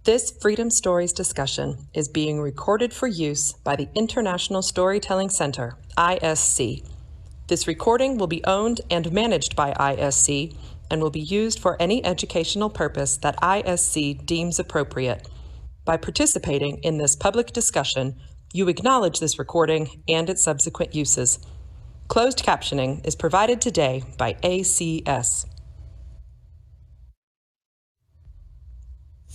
This Freedom Stories discussion is being recorded for use by the International Storytelling Center, ISC. This recording will be owned and managed by ISC and will be used for any educational purpose that ISC deems appropriate. By participating in this public discussion, you acknowledge this recording and its subsequent uses. Closed captioning is provided today by ACS.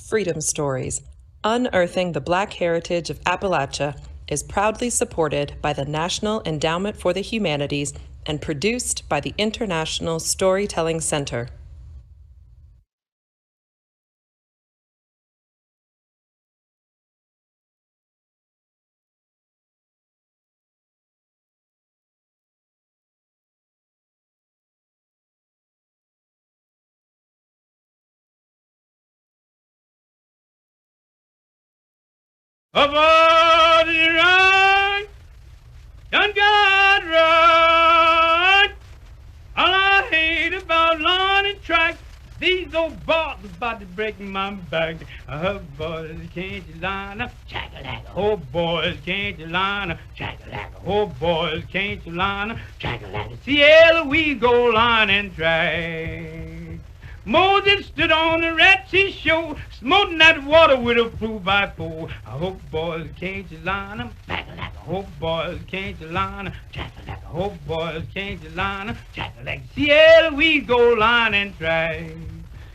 Freedom Stories, Unearthing the Black Heritage of Appalachia, is proudly supported by the National Endowment for the Humanities and produced by the International Storytelling Center. About the run, done got run. All I hate about lawn and track, these old balls about to break my back. Oh boys, can't you line up? Chack-a-lack-a. Oh boys, can't you line up? Chack-a-lack-a. Oh boys, can't you line up? Chack-a-lack-a. Cielo, we go line and track. Moses stood on the Red Sea shore, smoting that water with a 2x4. I hope boys can't you line them, chack-a-lack. I hope boys can't you line them, chack-a-lack. I hope boys can't you line them, chack-a-lack. Cielo, we go line and track.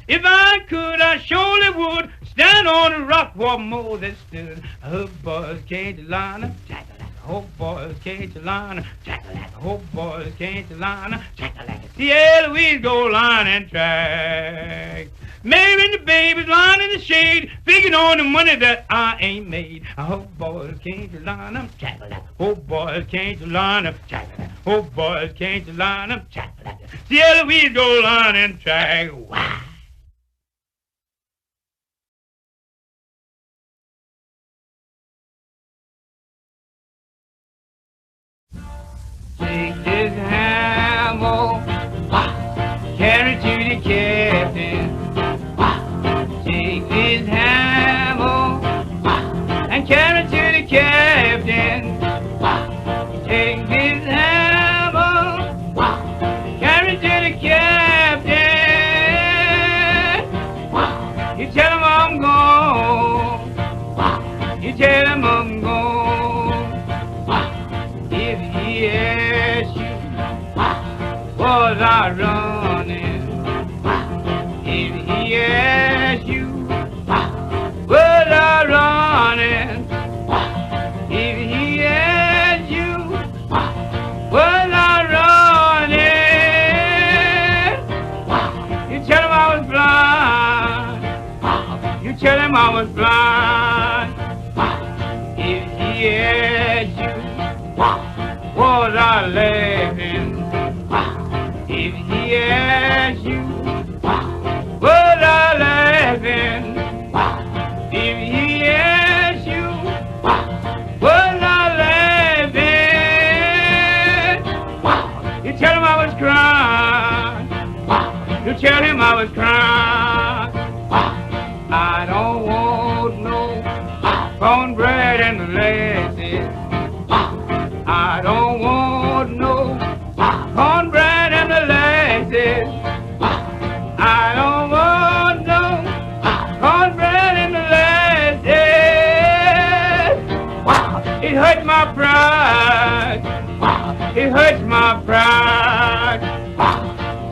If I could, I surely would stand on the rock where Moses stood. I hope boys can't you line them, chack-a-lack. I hope boys can't you line them, chack-a-lack. I hope boys can't you line them, chack-a-lack. Cielo, we go line and track. Maybe the baby's lying in the shade, figuring on the money that I ain't made. I hope boys can't you line them, chack-a-lack. Hope boys can't you line them, chack-a-lack. Hope boys can't you line them, chack-a-lack. Cielo, we go line and track. Wow. Take this hammer, carry to the captain. Take this hammer and carry to the captain. Take this hammer, carry to the captain. You tell him I'm gone. You tell him I'm gone. If he asks you, was I running? If he asks you, was I running? If he asks you, was I running? You tell him I was blind. You tell him I was blind. If he asks you, was I laughing? If he asks you, was I laughing? If he asks you, was I laughing? You tell him I was crying. You tell him I was crying. I don't want no cornbread and molasses. I don't want no cornbread and molasses. I don't want no cornbread and molasses. It hurts my pride. It hurts my pride.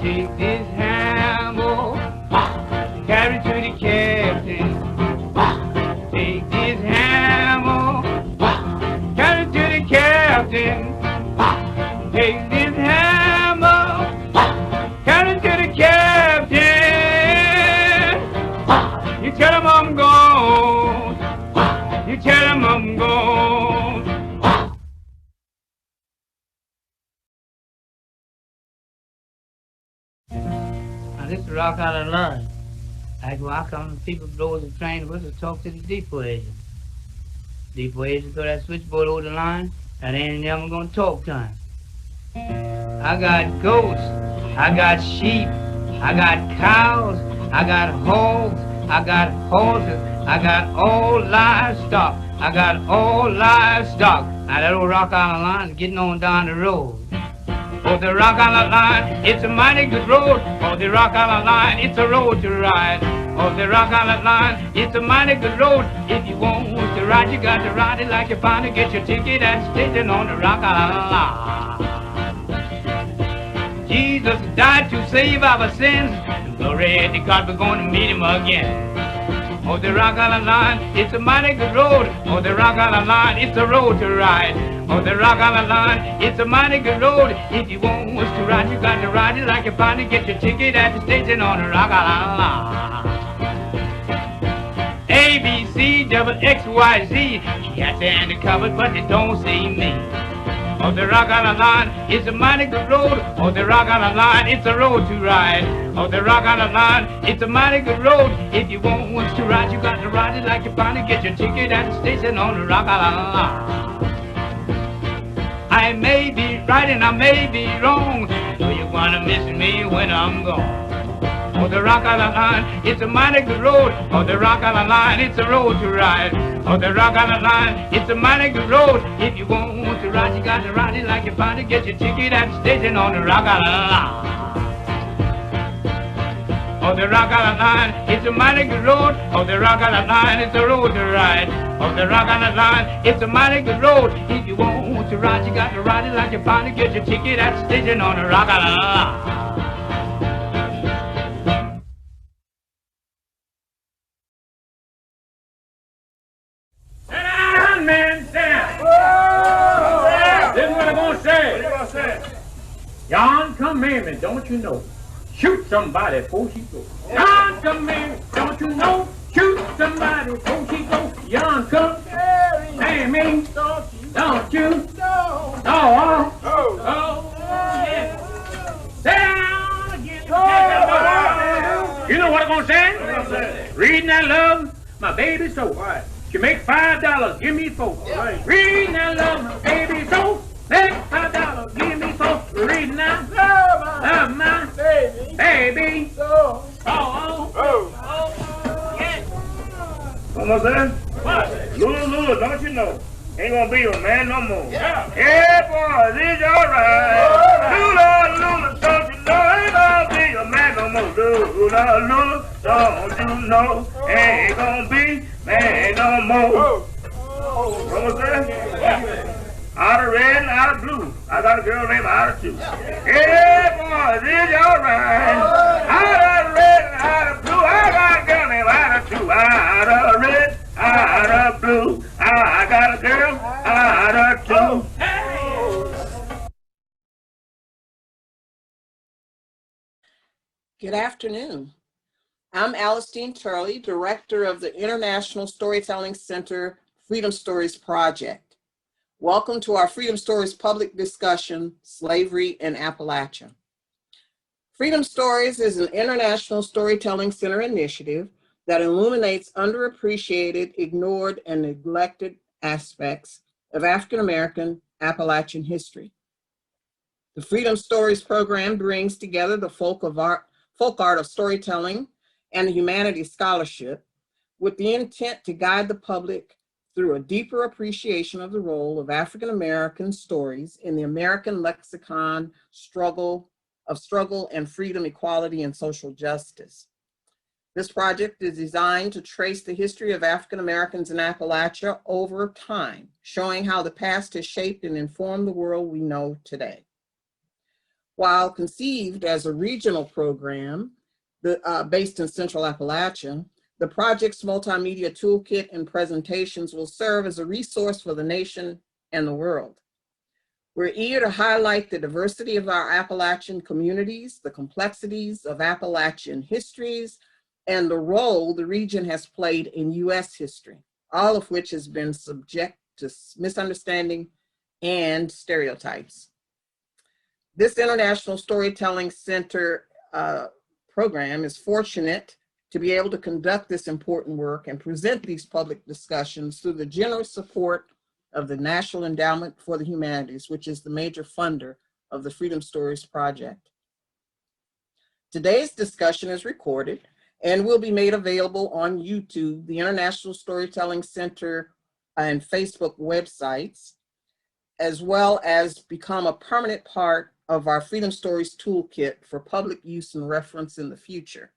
Take this hammer, carry to the captain. Take this hammer, carry to the captain. Take this hammer, carry to the captain. You tell him I'm gone. You tell him I'm gone. Now this is the rock I learned. Like when I come, people blow the train whistle, talk to the depot agent. Depot agent throw that switchboard over the line, and they ain't never gonna talk to him. I got goats, I got sheep, I got cows, I got hogs, I got horses, I got all livestock. I got all livestock. Now that old Rock Island line is getting on down the road. Oh, the Rock Island line, it's a mighty good road. Oh, the Rock Island line, it's a road to ride. Oh, the Rock Island line, it's a mighty good road. If you want to ride, you got to ride it like you find it. Get your ticket at the station on the Rock Island line. Jesus died to save our sins. Glory to God, we're going to meet him again. Oh, the Rock Island line, it's a mighty good road. Oh, the Rock Island line, it's a road to ride. Oh, the Rock Island line, it's a mighty good road. If you want to ride, you got to ride it like you find it. Get your ticket at the station on the Rock Island line. A, B, C, double X, Y, Z. She got the end covered, but they don't see me. Oh, the Rock Island line, it's a mighty good road. Oh, the Rock Island line, it's a road to ride. Oh, the Rock Island line, it's a mighty good road. If you want to ride, you got to ride it like you find it. Get your ticket at the station on the Rock Island line. I may be right and I may be wrong, so you're gonna miss me when I'm gone. Oh, the Rock Island line, it's a mighty good road. Oh, the Rock Island line, it's a road to ride. Oh, the Rock Island line, it's a mighty good road. If you want to ride, you got to ride it like you find it. Get your ticket at the station on the Rock Island line. Oh, the Rock Island line, it's a mighty good road. Oh, the Rock Island line, it's a road to ride. Oh, the Rock Island line, it's a mighty good road. If you want to ride, you got to ride it like you find it. Get your ticket at the station on the Rock Island line. Man, stand. This is what I'm gonna say. What are you gonna say? Yon commandment, don't you know? Shoot somebody before she goes. Yon commandment, don't you know? Shoot somebody before she goes. Yon commandment, don't you know? Oh, yeah. Down again. You know what I'm gonna say? Reading I love my baby so. Right. You make $5, give me $4. Yeah. Reading I love my baby so. Make $5, give me $4. Reading I love my baby so. Yeah. What am I saying? What? Lula, don't you know? Ain't gonna be a man no more. Yeah, boys, it's alright. Lula, don't you know? Ain't gonna be a man no more. Lula, don't you know? Ain't gonna be man no more. What was that? Out of red and out of blue. I got a girl named Out of Two. Yeah, boys, it's alright. Out of red and out of blue. I got a girl named Out of Two. Out of red, out of blue. I got a girl out of two. Good afternoon. I'm Alicestyne Turley, Director of the International Storytelling Center Freedom Stories Project. Welcome to our Freedom Stories public discussion, Slavery in Appalachia. Freedom Stories is an international storytelling center initiative that illuminates underappreciated, ignored, and neglected aspects of African-American Appalachian history. The Freedom Stories program brings together the folk art of storytelling and the humanities scholarship with the intent to guide the public through a deeper appreciation of the role of African-American stories in the American lexicon struggle and freedom, equality, and social justice. This project is designed to trace the history of African Americans in Appalachia over time, showing how the past has shaped and informed the world we know today. While conceived as a regional program based in Central Appalachia, the project's multimedia toolkit and presentations will serve as a resource for the nation and the world. We're eager to highlight the diversity of our Appalachian communities, the complexities of Appalachian histories, and the role the region has played in U.S. history, all of which has been subject to misunderstanding and stereotypes. This International Storytelling Center program is fortunate to be able to conduct this important work and present these public discussions through the generous support of the National Endowment for the Humanities, which is the major funder of the Freedom Stories Project. Today's discussion is recorded and will be made available on YouTube, the International Storytelling Center, and Facebook websites, as well as become a permanent part of our Freedom Stories Toolkit for public use and reference in the future.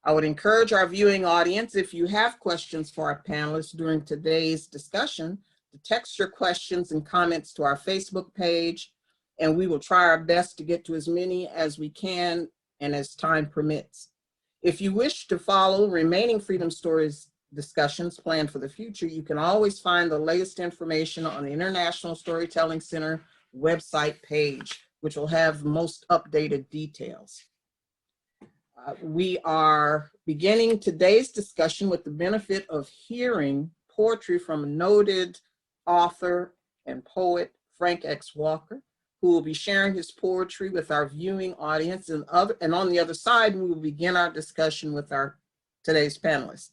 I would encourage our viewing audience, if you have questions for our panelists during today's discussion, to text your questions and comments to our Facebook page, and we will try our best to get to as many as we can and as time permits. If you wish to follow remaining Freedom Stories discussions planned for the future, you can always find the latest information on the International Storytelling Center website page, which will have most updated details. We are beginning today's discussion with the benefit of hearing poetry from noted author and poet Frank X. Walker, who will be sharing his poetry with our viewing audience, and on the other side, we will begin our discussion with today's panelists.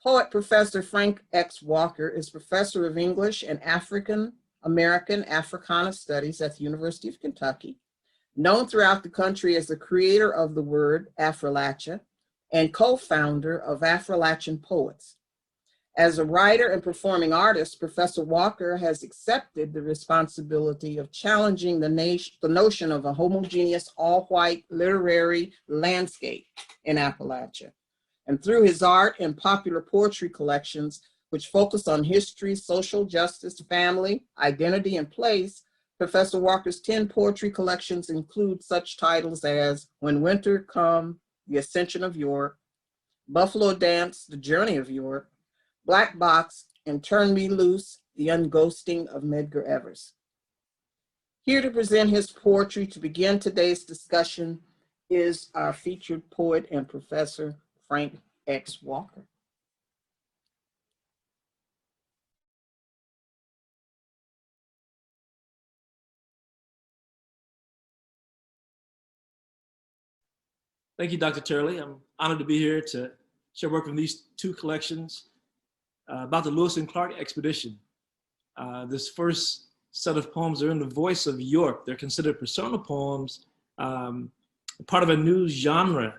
Poet Professor Frank X. Walker is Professor of English and African American Africana Studies at the University of Kentucky, known throughout the country as the creator of the word Affrilachian and co-founder of Affrilachian Poets. As a writer and performing artist, Professor Walker has accepted the responsibility of challenging the notion of a homogeneous, all-white literary landscape in Appalachia. And through his art and popular poetry collections, which focus on history, social justice, family, identity, and place, Professor Walker's 10 poetry collections include such titles as When Winter Come, The Ascension of York, Buffalo Dance, The Journey of York, Black Box, and Turn Me Loose, The Unghosting of Medgar Evers. Here to present his poetry to begin today's discussion is our featured poet and Professor Frank X. Walker. Thank you, Dr. Turley. I'm honored to be here to share work from these two collections about the Lewis and Clark expedition. This first set of poems are in the voice of York. They're considered personal poems, part of a new genre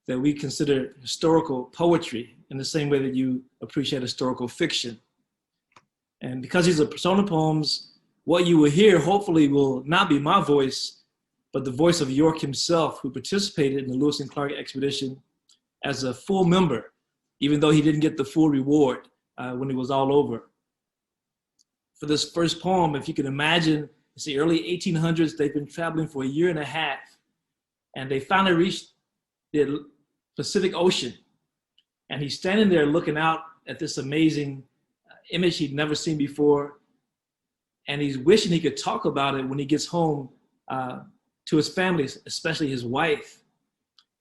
that we consider historical poetry in the same way that you appreciate historical fiction. And because these are personal poems, what you will hear hopefully will not be my voice, but the voice of York himself, who participated in the Lewis and Clark expedition as a full member, even though he didn't get the full reward when it was all over. For this first poem, if you can imagine, it's the early 1800s, they've been traveling for a year and a half, and they finally reached the Pacific Ocean. And he's standing there looking out at this amazing image he'd never seen before, and he's wishing he could talk about it when he gets home to his family, especially his wife.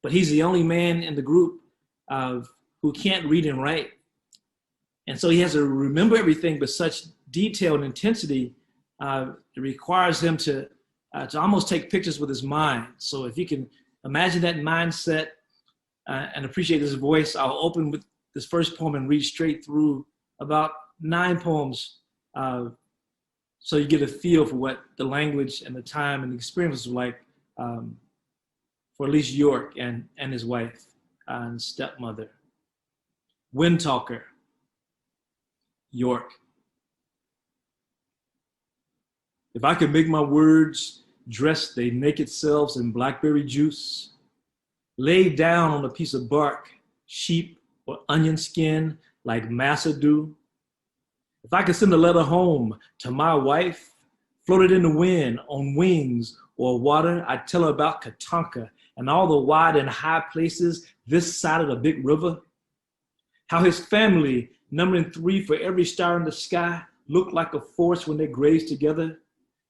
But he's the only man in the group who can't read and write. And so he has to remember everything with such detail and intensity. It requires him to almost take pictures with his mind. So if you can imagine that mindset and appreciate his voice, I'll open with this first poem and read straight through about 9 poems so you get a feel for what the language and the time and the experience was like for at least York and his wife and stepmother. Wind Talker, York. If I could make my words dress they naked selves in blackberry juice, laid down on a piece of bark, sheep or onion skin like McAdoo, if I could send a letter home to my wife, floated in the wind on wings or water, I'd tell her about Katanka and all the wide and high places this side of the big river. How his family, numbering 3 for every star in the sky, looked like a force when they grazed together,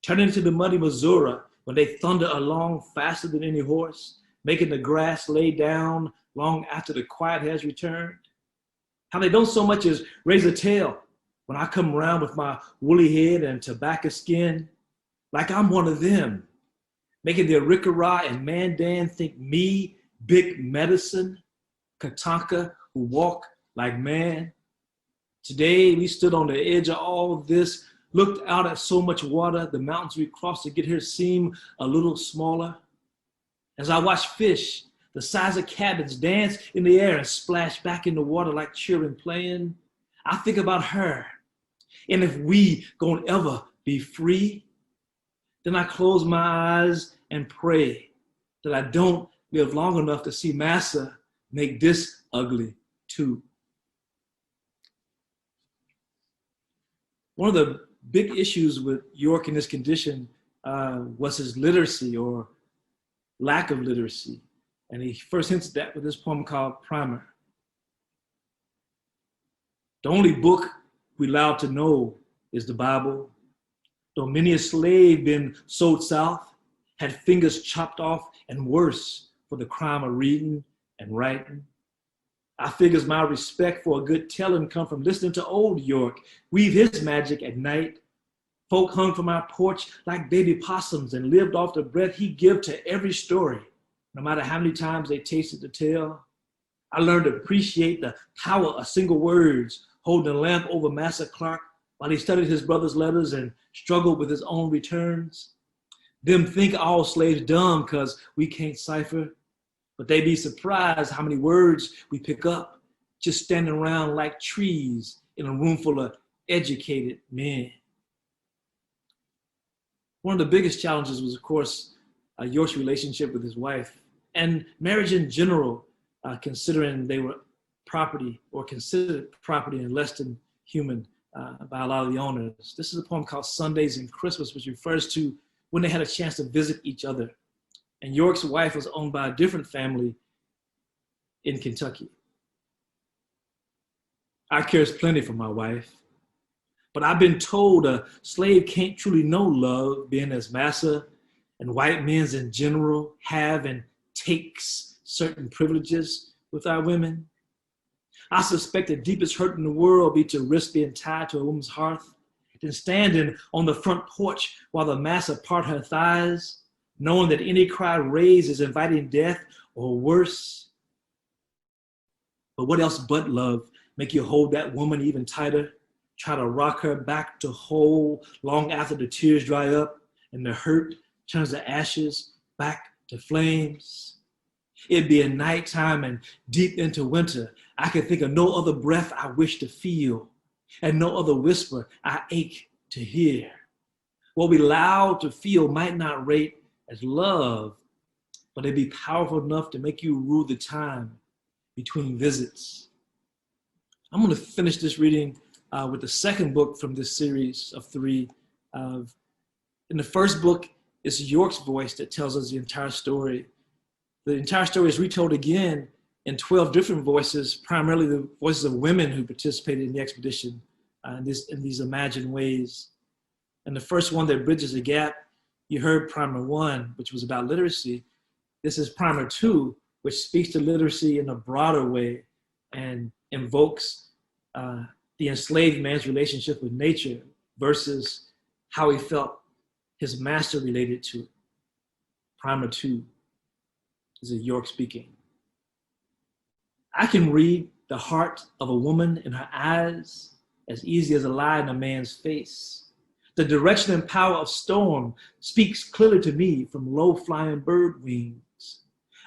turning into the muddy Missouri when they thunder along faster than any horse, making the grass lay down long after the quiet has returned. How they don't so much as raise a tail when I come around with my woolly head and tobacco skin, like I'm one of them, making the Arikara and Mandan think me big medicine, Katanka who walk like man. Today we stood on the edge of all this, looked out at so much water, the mountains we crossed to get here seem a little smaller. As I watch fish The size of cabins dance in the air and splash back in the water like children playing. I think about her. And if we gonna ever be free, then I close my eyes and pray that I don't live long enough to see massa make this ugly too. One of the big issues with York in this condition was his literacy or lack of literacy. And he first hints at that with this poem called Primer. The only book we allowed to know is the Bible. Though many a slave been sold south, had fingers chopped off and worse for the crime of reading and writing. I figures my respect for a good telling come from listening to old York weave his magic at night. Folk hung from our porch like baby possums and lived off the breath he give to every story, no matter how many times they tasted the tale. I learned to appreciate the power of single words, holding a lamp over Massa Clark while he studied his brother's letters and struggled with his own returns. Them think all slaves dumb because we can't cipher, but they be surprised how many words we pick up just standing around like trees in a room full of educated men. One of the biggest challenges was, of course, York's relationship with his wife and marriage in general, considering they were property or considered property and less than human by a lot of the owners. This is a poem called Sundays and Christmas, which refers to when they had a chance to visit each other. And York's wife was owned by a different family in Kentucky. I cares plenty for my wife, but I've been told a slave can't truly know love, being as massa and white men's in general have and takes certain privileges with our women. I suspect the deepest hurt in the world be to risk being tied to a woman's hearth, then standing on the front porch while the massa part her thighs, knowing that any cry raised is inviting death or worse. But what else but love make you hold that woman even tighter, try to rock her back to whole long after the tears dry up and the hurt turns to ashes back to flames? It'd be a nighttime and deep into winter. I could think of no other breath I wish to feel and no other whisper I ache to hear. What we loud to feel might not rate as love, but it'd be powerful enough to make you rue the time between visits. I'm going to finish this reading with the second book from this series of three. In the first book, it's York's voice that tells us the entire story. The entire story is retold again in 12 different voices, primarily the voices of women who participated in the expedition in these imagined ways. And the first one that bridges the gap, you heard Primer 1, which was about literacy. This is Primer 2, which speaks to literacy in a broader way and invokes the enslaved man's relationship with nature versus how he felt his master related to it. Primer 2 is York speaking. I can read the heart of a woman in her eyes as easy as a lie in a man's face. The direction and power of storm speaks clearly to me from low-flying bird wings.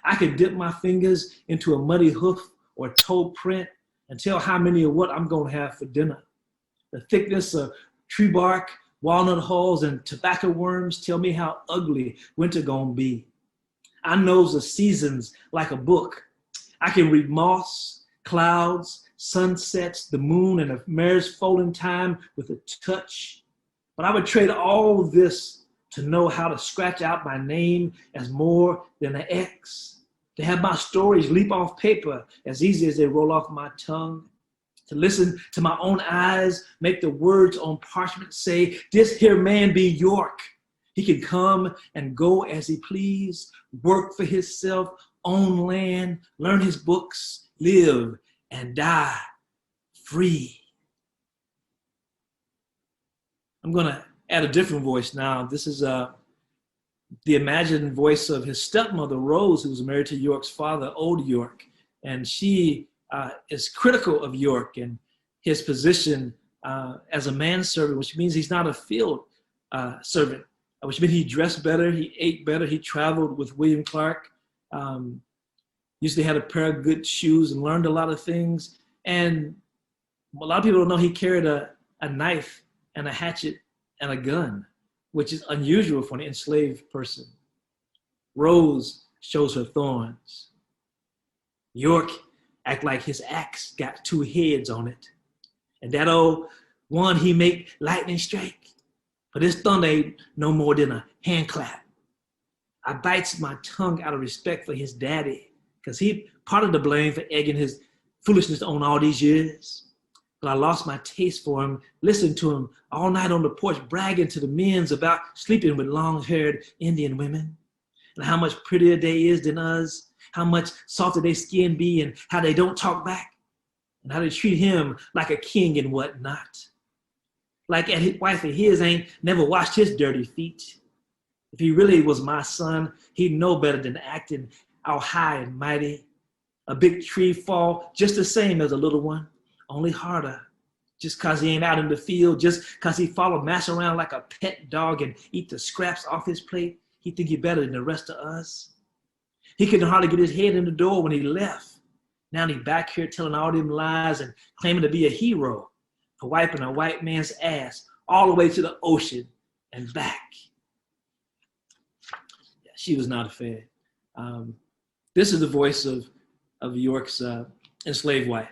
I can dip my fingers into a muddy hoof or toe print and tell how many of what I'm gonna have for dinner. The thickness of tree bark, walnut hulls, and tobacco worms tell me how ugly winter gonna be. I knows the seasons like a book. I can read moss, clouds, sunsets, the moon, and a mare's foaling time with a touch. But I would trade all this to know how to scratch out my name as more than an X, to have my stories leap off paper as easy as they roll off my tongue, to listen to my own eyes, make the words on parchment say, this here man be York. He can come and go as he please, work for himself, own land, learn his books, live and die free. I'm gonna add a different voice now. This is the imagined voice of his stepmother, Rose, who was married to York's father, Old York. And she is critical of York and his position as a manservant, which means he's not a field servant, which means he dressed better, he ate better, he traveled with William Clark. Usually had a pair of good shoes and learned a lot of things. And a lot of people don't know he carried a knife and a hatchet and a gun, which is unusual for an enslaved person. Rose shows her thorns. York act like his axe got 2 heads on it. And that old one he make lightning strike. But this thunder ain't no more than a hand clap. I bites my tongue out of respect for his daddy, because he part of the blame for egging his foolishness on all these years. But I lost my taste for him, listening to him all night on the porch, bragging to the men's about sleeping with long-haired Indian women, and how much prettier they is than us, how much softer their skin be, and how they don't talk back, and how they treat him like a king and whatnot. Like his wife of his ain't never washed his dirty feet. If he really was my son, he'd know better than acting all high and mighty. A big tree fall just the same as a little one, only harder. Just cause he ain't out in the field, just cause he follow mass around like a pet dog and eat the scraps off his plate, he think he better than the rest of us. He couldn't hardly get his head in the door when he left. Now he back here telling all them lies and claiming to be a hero for wiping a white man's ass all the way to the ocean and back. Yeah, she was not a fan. This is the voice of York's enslaved wife.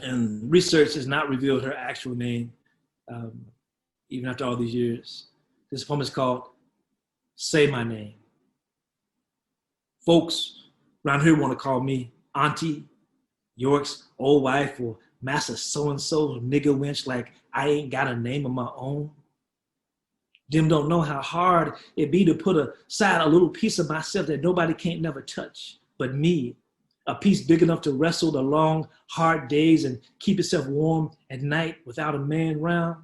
And research has not revealed her actual name, even after all these years. This poem is called Say My Name. Folks around here want to call me Auntie, York's old wife, or Master so-and-so, nigga wench, like I ain't got a name of my own. Them don't know how hard it be to put aside a little piece of myself that nobody can't never touch but me. A piece big enough to wrestle the long, hard days and keep itself warm at night without a man round.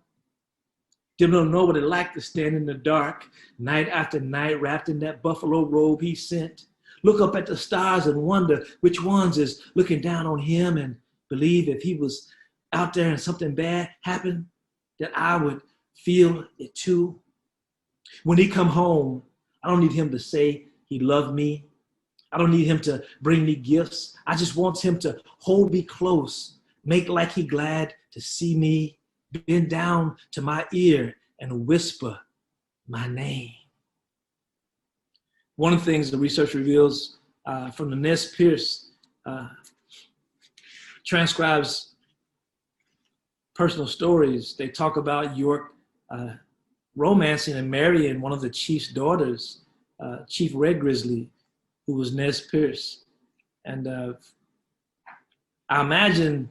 Them don't know what it like to stand in the dark, night after night, wrapped in that buffalo robe he sent. Look up at the stars and wonder which ones is looking down on him, and believe if he was out there and something bad happened, that I would feel it too. When he come home, I don't need him to say he loved me. I don't need him to bring me gifts. I just want him to hold me close, make like he glad to see me, bend down to my ear and whisper my name. One of the things the research reveals from the Nez Perce transcribes personal stories. They talk about York romancing and marrying one of the chief's daughters, Chief Red Grizzly, who was Nez Perce. And I imagine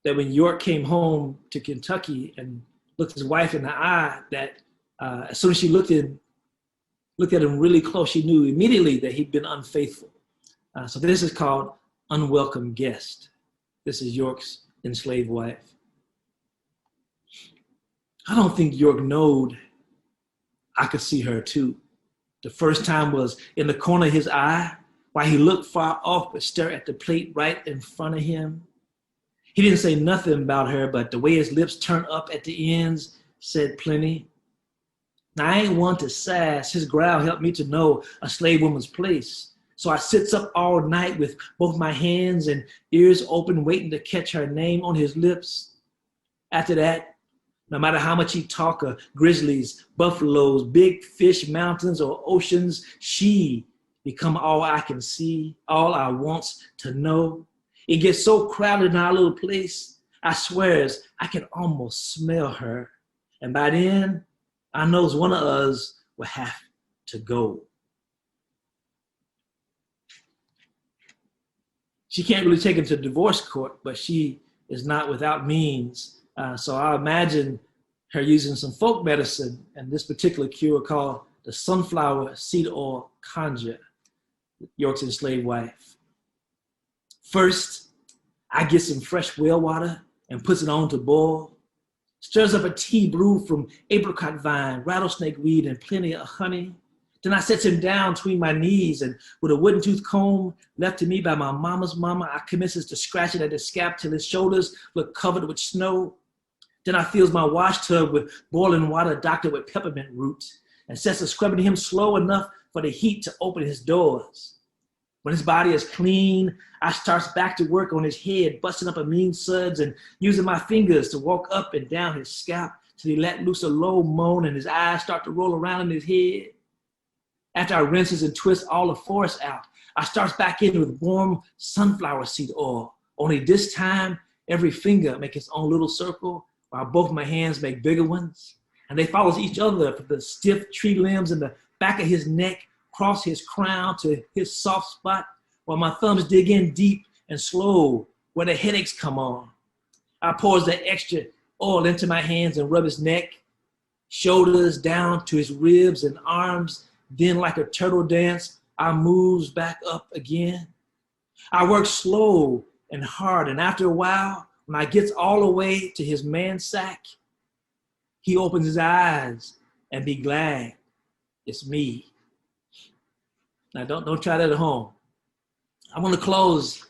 that when York came home to Kentucky and looked his wife in the eye, that as soon as she looked at him really close, she knew immediately that he'd been unfaithful. So this is called Unwelcome Guest. This is York's enslaved wife. I don't think York knowed I could see her too. The first time was in the corner of his eye, while he looked far off but stared at the plate right in front of him. He didn't say nothing about her, but the way his lips turned up at the ends said plenty. Now, I ain't one to sass. His growl helped me to know a slave woman's place. So I sits up all night with both my hands and ears open, waiting to catch her name on his lips. After that, no matter how much he talk of grizzlies, buffaloes, big fish, mountains, or oceans, she become all I can see, all I wants to know. It gets so crowded in our little place, I swears I can almost smell her. And by then, I knows one of us will have to go. She can't really take him to divorce court, but she is not without means. So I imagine her using some folk medicine and this particular cure called the sunflower seed oil conjure, York's enslaved wife. First, I get some fresh well water and puts it on to boil. Stirs up a tea brewed from apricot vine, rattlesnake weed, and plenty of honey. Then I sets him down between my knees, and with a wooden tooth comb left to me by my mama's mama, I commences to scratch it at his scalp till his shoulders look covered with snow. Then I fills my wash tub with boiling water doctored with peppermint roots and sets to scrubbing him slow enough for the heat to open his doors. When his body is clean, I starts back to work on his head, busting up a mean suds and using my fingers to walk up and down his scalp till he let loose a low moan and his eyes start to roll around in his head. After I rinses and twists all the force out, I starts back in with warm sunflower seed oil. Only this time, every finger make its own little circle while both my hands make bigger ones. And they follows each other from the stiff tree limbs in the back of his neck, cross his crown to his soft spot, while my thumbs dig in deep and slow where the headaches come on. I pours the extra oil into my hands and rub his neck, shoulders down to his ribs and arms. Then like a turtle dance, I moves back up again. I work slow and hard, and after a while, when I gets all the way to his man sack, he opens his eyes and be glad it's me. Now, don't try that at home. I'm going to close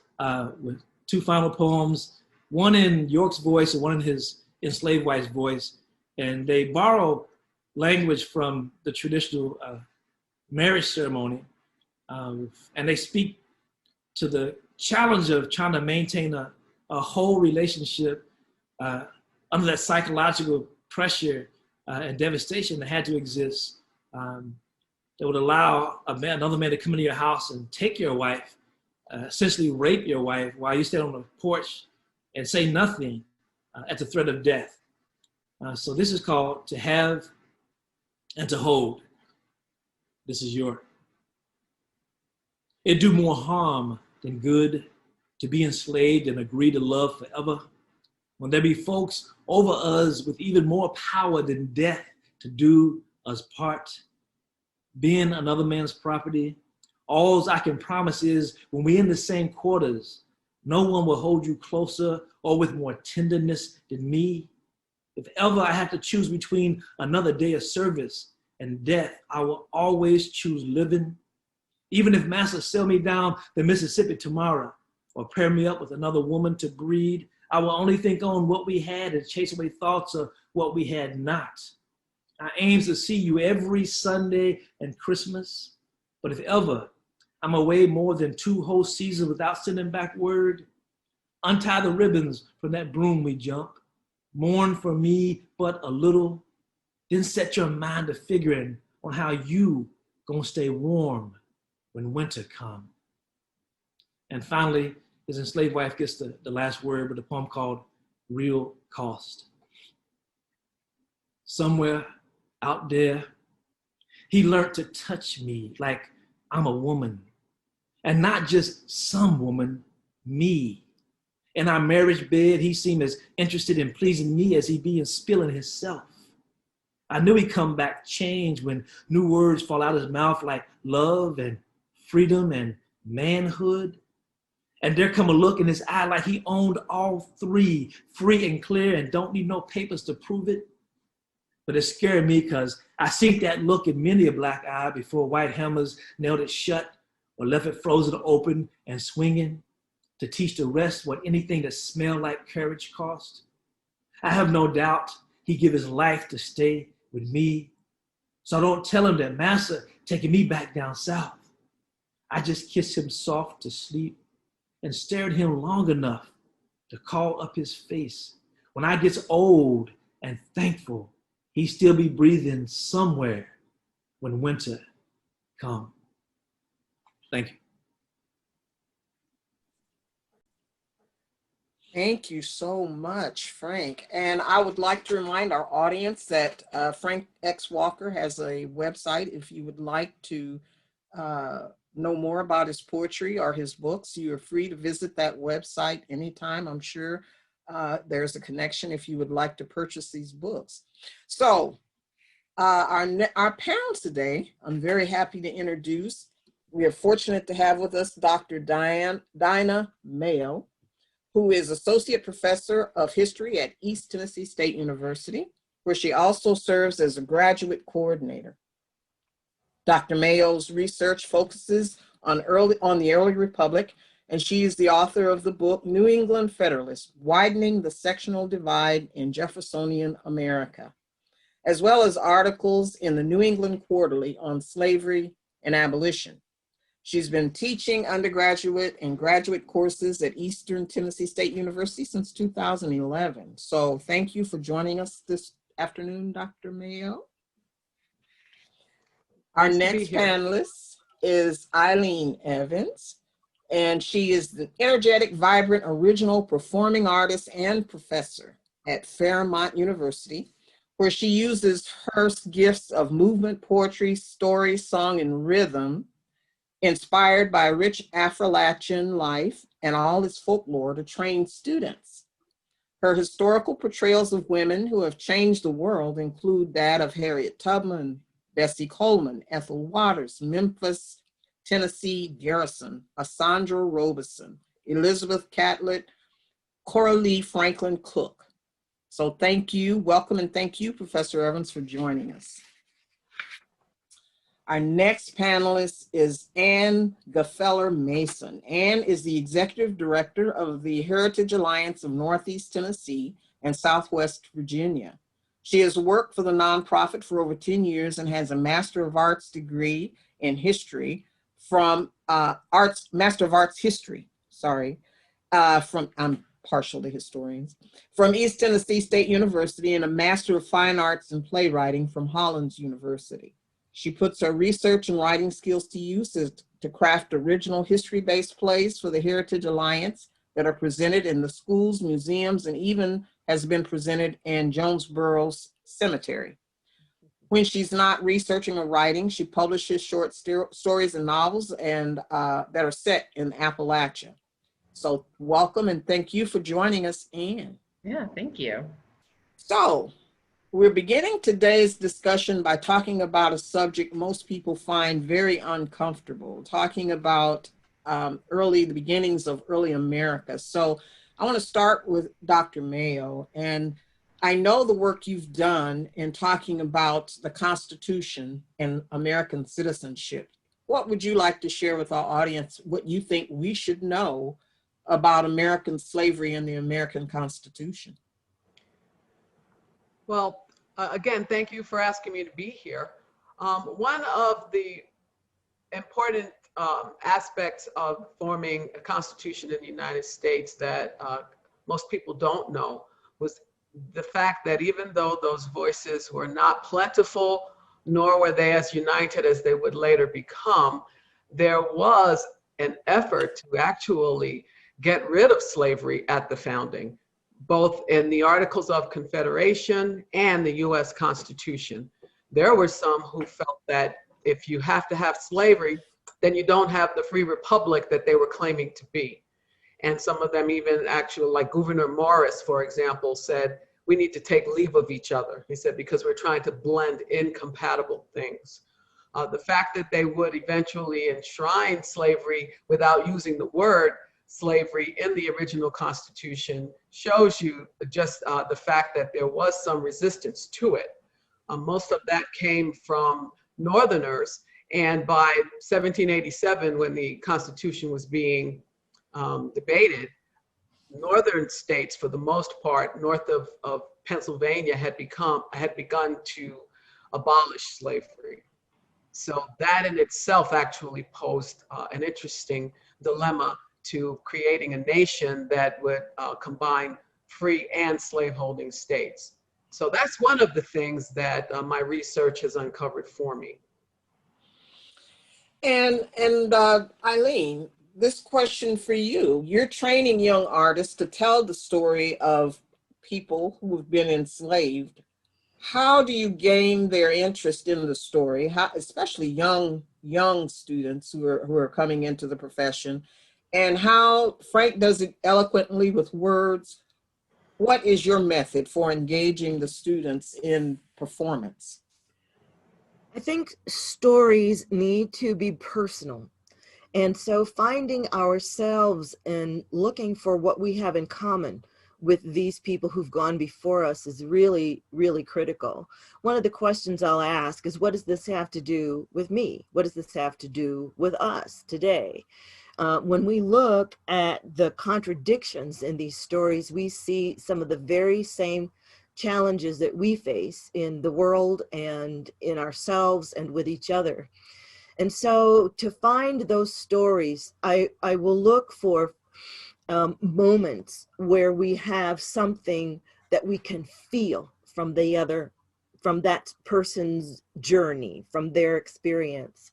with two final poems, one in York's voice and one in his enslaved wife's voice. And they borrow language from the traditional marriage ceremony. And they speak to the challenge of trying to maintain a whole relationship under that psychological pressure and devastation that had to exist. That would allow another man to come into your house and take your wife, essentially rape your wife while you stand on the porch and say nothing at the threat of death. So this is called To Have and To Hold. This is York. It do more harm than good to be enslaved and agree to love forever, when there be folks over us with even more power than death to do us part. Being another man's property, all I can promise is when we're in the same quarters, no one will hold you closer or with more tenderness than me. If ever I have to choose between another day of service and death, I will always choose living. Even if master sell me down the Mississippi tomorrow or pair me up with another woman to breed, I will only think on what we had and chase away thoughts of what we had not. I aims to see you every Sunday and Christmas, but if ever I'm away more than 2 whole seasons without sending back word, untie the ribbons from that broom we jump, mourn for me but a little, then set your mind to figuring on how you gonna stay warm when winter come. And finally, his enslaved wife gets the last word with a poem called Real Cost. Somewhere out there, he learned to touch me like I'm a woman, and not just some woman, me. In our marriage bed, he seemed as interested in pleasing me as he be in spilling himself. I knew he'd come back changed when new words fall out of his mouth like love and freedom and manhood. And there come a look in his eye like he owned all 3, free and clear, and don't need no papers to prove it. But it scared me because I seen that look in many a black eye before white hammers nailed it shut or left it frozen open and swinging to teach the rest what anything that smelled like courage cost. I have no doubt he give his life to stay with me. So I don't tell him that master taking me back down south. I just kiss him soft to sleep and stare at him long enough to call up his face. When I gets old and thankful, he still be breathing somewhere when winter come. Thank you. Thank you so much, Frank. And I would like to remind our audience that Frank X. Walker has a website. If you would like to know more about his poetry or his books, you are free to visit that website anytime. I'm sure there's a connection if you would like to purchase these books. So our panel today, I'm very happy to introduce. We are fortunate to have with us Dr. Dinah Mayo, who is Associate Professor of History at East Tennessee State University, where she also serves as a graduate coordinator. Dr. Mayo's research focuses on the early republic, and she is the author of the book, New England Federalists, Widening the Sectional Divide in Jeffersonian America, as well as articles in the New England Quarterly on slavery and abolition. She's been teaching undergraduate and graduate courses at Eastern Tennessee State University since 2011. So thank you for joining us this afternoon, Dr. Mayo. Our next panelist is Ilene Evans, and she is the energetic, vibrant, original performing artist and professor at Fairmont University, where she uses her gifts of movement, poetry, story, song, and rhythm, inspired by a rich Affrilachian life and all its folklore, to train students. Her historical portrayals of women who have changed the world include that of Harriet Tubman, Bessie Coleman, Ethel Waters, Memphis, Tennessee Garrison, Asandra Robeson, Elizabeth Catlett, Coralie Franklin Cook. So thank you, welcome, and thank you, Professor Evans, for joining us. Our next panelist is Ann Gaffeller Mason. Ann is the Executive Director of the Heritage Alliance of Northeast Tennessee and Southwest Virginia. She has worked for the nonprofit for over 10 years and has a Master of Arts degree in history from Master of Arts history, I'm partial to historians, from East Tennessee State University, and a Master of Fine Arts in playwriting from Hollins University. She puts her research and writing skills to use to craft original history-based plays for the Heritage Alliance that are presented in the schools, museums, and even has been presented in Jonesborough's cemetery. When she's not researching or writing, she publishes short stories and novels and that are set in Appalachia. So welcome and thank you for joining us, Ann. Yeah, thank you. So we're beginning today's discussion by talking about a subject most people find very uncomfortable, talking about the beginnings of early America. So I want to start with Dr. Mayo, and I know the work you've done in talking about the Constitution and American citizenship. What would you like to share with our audience, what you think we should know about American slavery and the American Constitution? Well, again, thank you for asking me to be here. One of the important aspects of forming a constitution in the United States that most people don't know was the fact that even though those voices were not plentiful, nor were they as united as they would later become, there was an effort to actually get rid of slavery at the founding, both in the Articles of Confederation and the US Constitution. There were some who felt that if you have to have slavery, then you don't have the free republic that they were claiming to be. And some of them even actually, like Gouverneur Morris, for example, said, we need to take leave of each other. He said, because we're trying to blend incompatible things. The fact that they would eventually enshrine slavery without using the word slavery in the original Constitution shows you just the fact that there was some resistance to it. Most of that came from Northerners, and by 1787, when the Constitution was being debated, Northern states, for the most part, north of Pennsylvania, had begun to abolish slavery. So that in itself actually posed an interesting dilemma to creating a nation that would combine free and slaveholding states. So that's one of the things that my research has uncovered for me. And Ilene, this question for you. You're training young artists to tell the story of people who have been enslaved. How do you gain their interest in the story? How, especially young students who are coming into the profession, and how Frank does it eloquently with words. What is your method for engaging the students in performance? I think stories need to be personal. And so finding ourselves and looking for what we have in common with these people who've gone before us is really, really critical. One of the questions I'll ask is, what does this have to do with me? What does this have to do with us today? When we look at the contradictions in these stories, we see some of the very same challenges that we face in the world and in ourselves and with each other. And so to find those stories, I will look for moments where we have something that we can feel from from that person's journey, from their experience.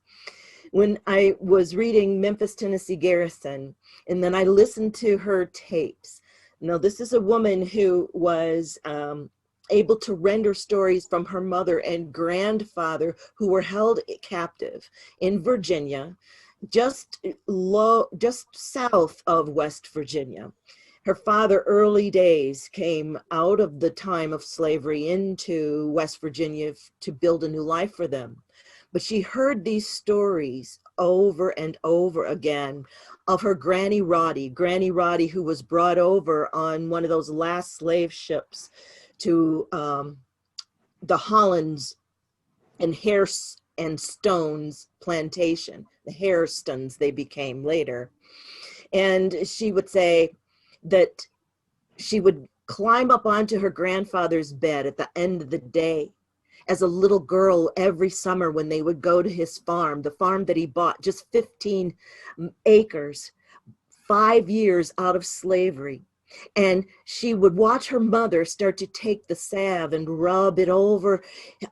When I was reading Memphis, Tennessee Garrison, and then I listened to her tapes. Now, this is a woman who was able to render stories from her mother and grandfather who were held captive in Virginia, just south of West Virginia. Her father, early days, came out of the time of slavery into West Virginia to build a new life for them. But she heard these stories over and over again of her Granny Roddy, who was brought over on one of those last slave ships to the Hollands and Stones plantation, the Hairstones they became later. And she would say that she would climb up onto her grandfather's bed at the end of the day as a little girl every summer when they would go to his farm, the farm that he bought, just 15 acres, 5 years out of slavery. And she would watch her mother start to take the salve and rub it over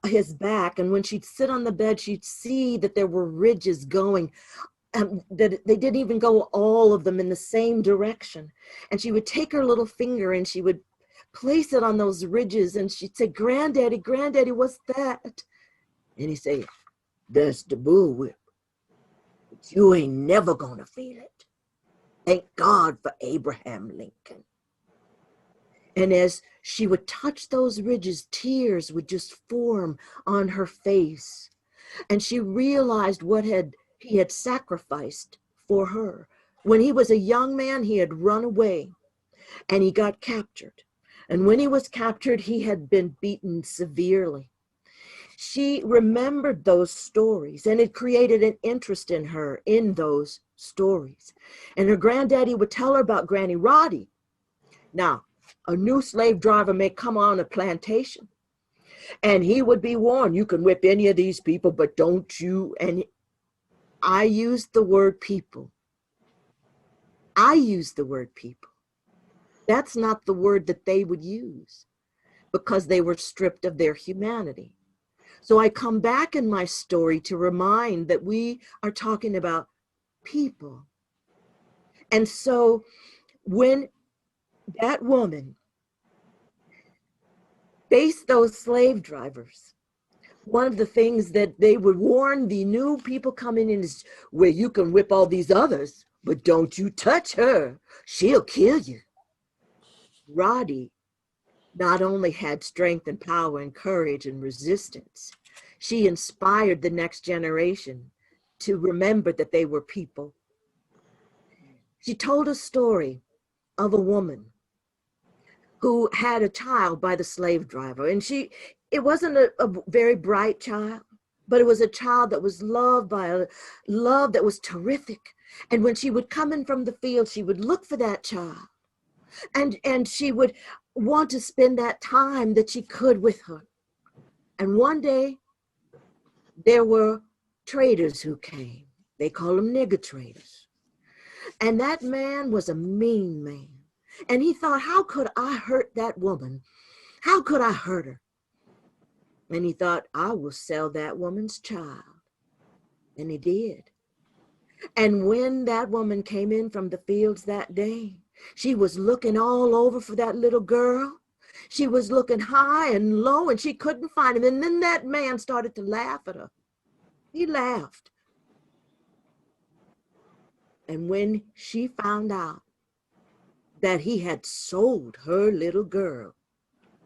his back. And when she'd sit on the bed, she'd see that there were ridges going, that they didn't even go all of them in the same direction. And she would take her little finger and she would place it on those ridges, and she'd say, Granddaddy, Granddaddy, what's that? And he'd say, that's the bullwhip. But you ain't never gonna feel it. Thank God for Abraham Lincoln. And as she would touch those ridges, tears would just form on her face. And she realized what he had sacrificed for her. When he was a young man, he had run away and he got captured. And when he was captured, he had been beaten severely. She remembered those stories, and it created an interest in her in those stories. And her granddaddy would tell her about Granny Roddy. Now, a new slave driver may come on a plantation, and he would be warned, you can whip any of these people, but don't you. And I used the word people. I used the word people. That's not the word that they would use because they were stripped of their humanity. So I come back in my story to remind that we are talking about people. And so when that woman faced those slave drivers, one of the things that they would warn the new people coming in is, well, you can whip all these others, but don't you touch her. She'll kill you. Roddy not only had strength and power and courage and resistance, she inspired the next generation to remember that they were people. She told a story of a woman who had a child by the slave driver, and it wasn't a very bright child, but it was a child that was loved by a love that was terrific. And when she would come in from the field, she would look for that child. And she would want to spend that time that she could with her. And one day, there were traders who came. They call them nigger traders. And that man was a mean man. And he thought, how could I hurt that woman? How could I hurt her? And he thought, I will sell that woman's child. And he did. And when that woman came in from the fields that day, she was looking all over for that little girl. She was looking high and low, and she couldn't find him. And then that man started to laugh at her. He laughed. And when she found out that he had sold her little girl,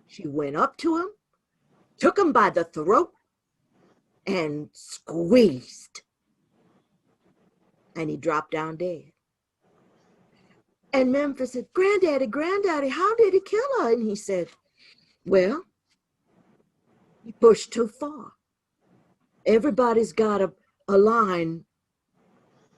she went up to him, took him by the throat, and squeezed. And he dropped down dead. And Memphis said, Granddaddy, Granddaddy, how did he kill her? And he said, well, he pushed too far. Everybody's got a line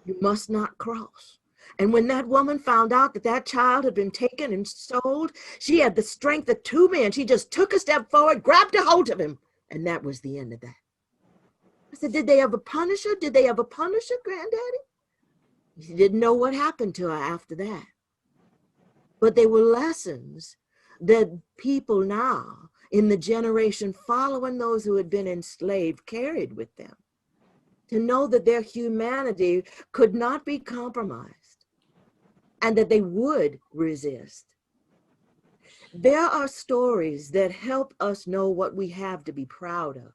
you must not cross. And when that woman found out that that child had been taken and sold, she had the strength of two men. She just took a step forward, grabbed a hold of him, and that was the end of that. I said, did they ever punish her? Did they ever punish her, Granddaddy? He didn't know what happened to her after that. But they were lessons that people now, in the generation following those who had been enslaved, carried with them, to know that their humanity could not be compromised and that they would resist. There are stories that help us know what we have to be proud of.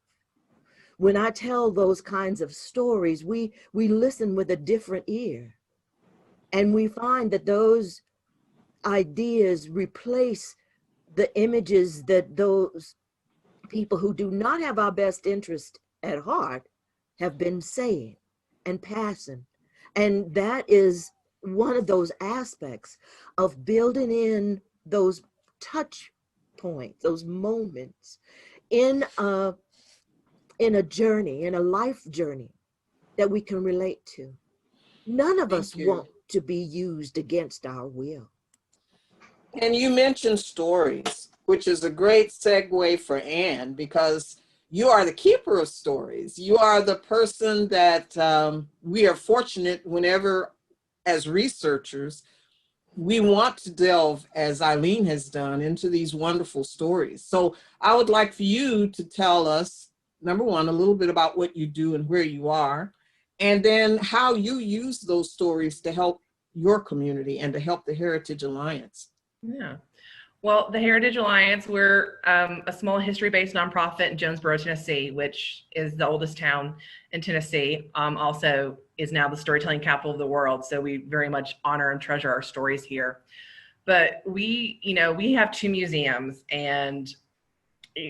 When I tell those kinds of stories, we listen with a different ear, and we find that those ideas replace the images that those people who do not have our best interest at heart have been saying and passing. And that is one of those aspects of building in those touch points, those moments in a journey, in a life journey that we can relate to. None of us want to be used against our will. And you mentioned stories, which is a great segue for Anne, because you are the keeper of stories. You are the person that we are fortunate whenever, as researchers, we want to delve, as Ilene has done, into these wonderful stories. So I would like for you to tell us, number one, a little bit about what you do and where you are, and then how you use those stories to help your community and to help the Heritage Alliance. Yeah. Well, the Heritage Alliance, we're a small history-based nonprofit in Jonesborough, Tennessee, which is the oldest town in Tennessee. Also is now the storytelling capital of the world. So we very much honor and treasure our stories here. But we have 2 museums, and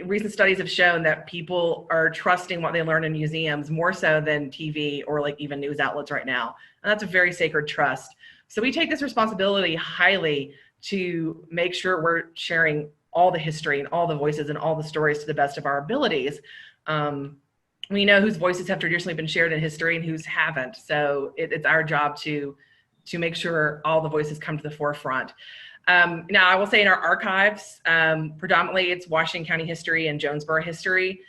recent studies have shown that people are trusting what they learn in museums more so than TV or like even news outlets right now. And that's a very sacred trust. So we take this responsibility highly to make sure we're sharing all the history and all the voices and all the stories to the best of our abilities. We know whose voices have traditionally been shared in history and whose haven't. So it's our job to make sure all the voices come to the forefront. Now, I will say in our archives, predominantly it's Washington County history and Jonesborough history.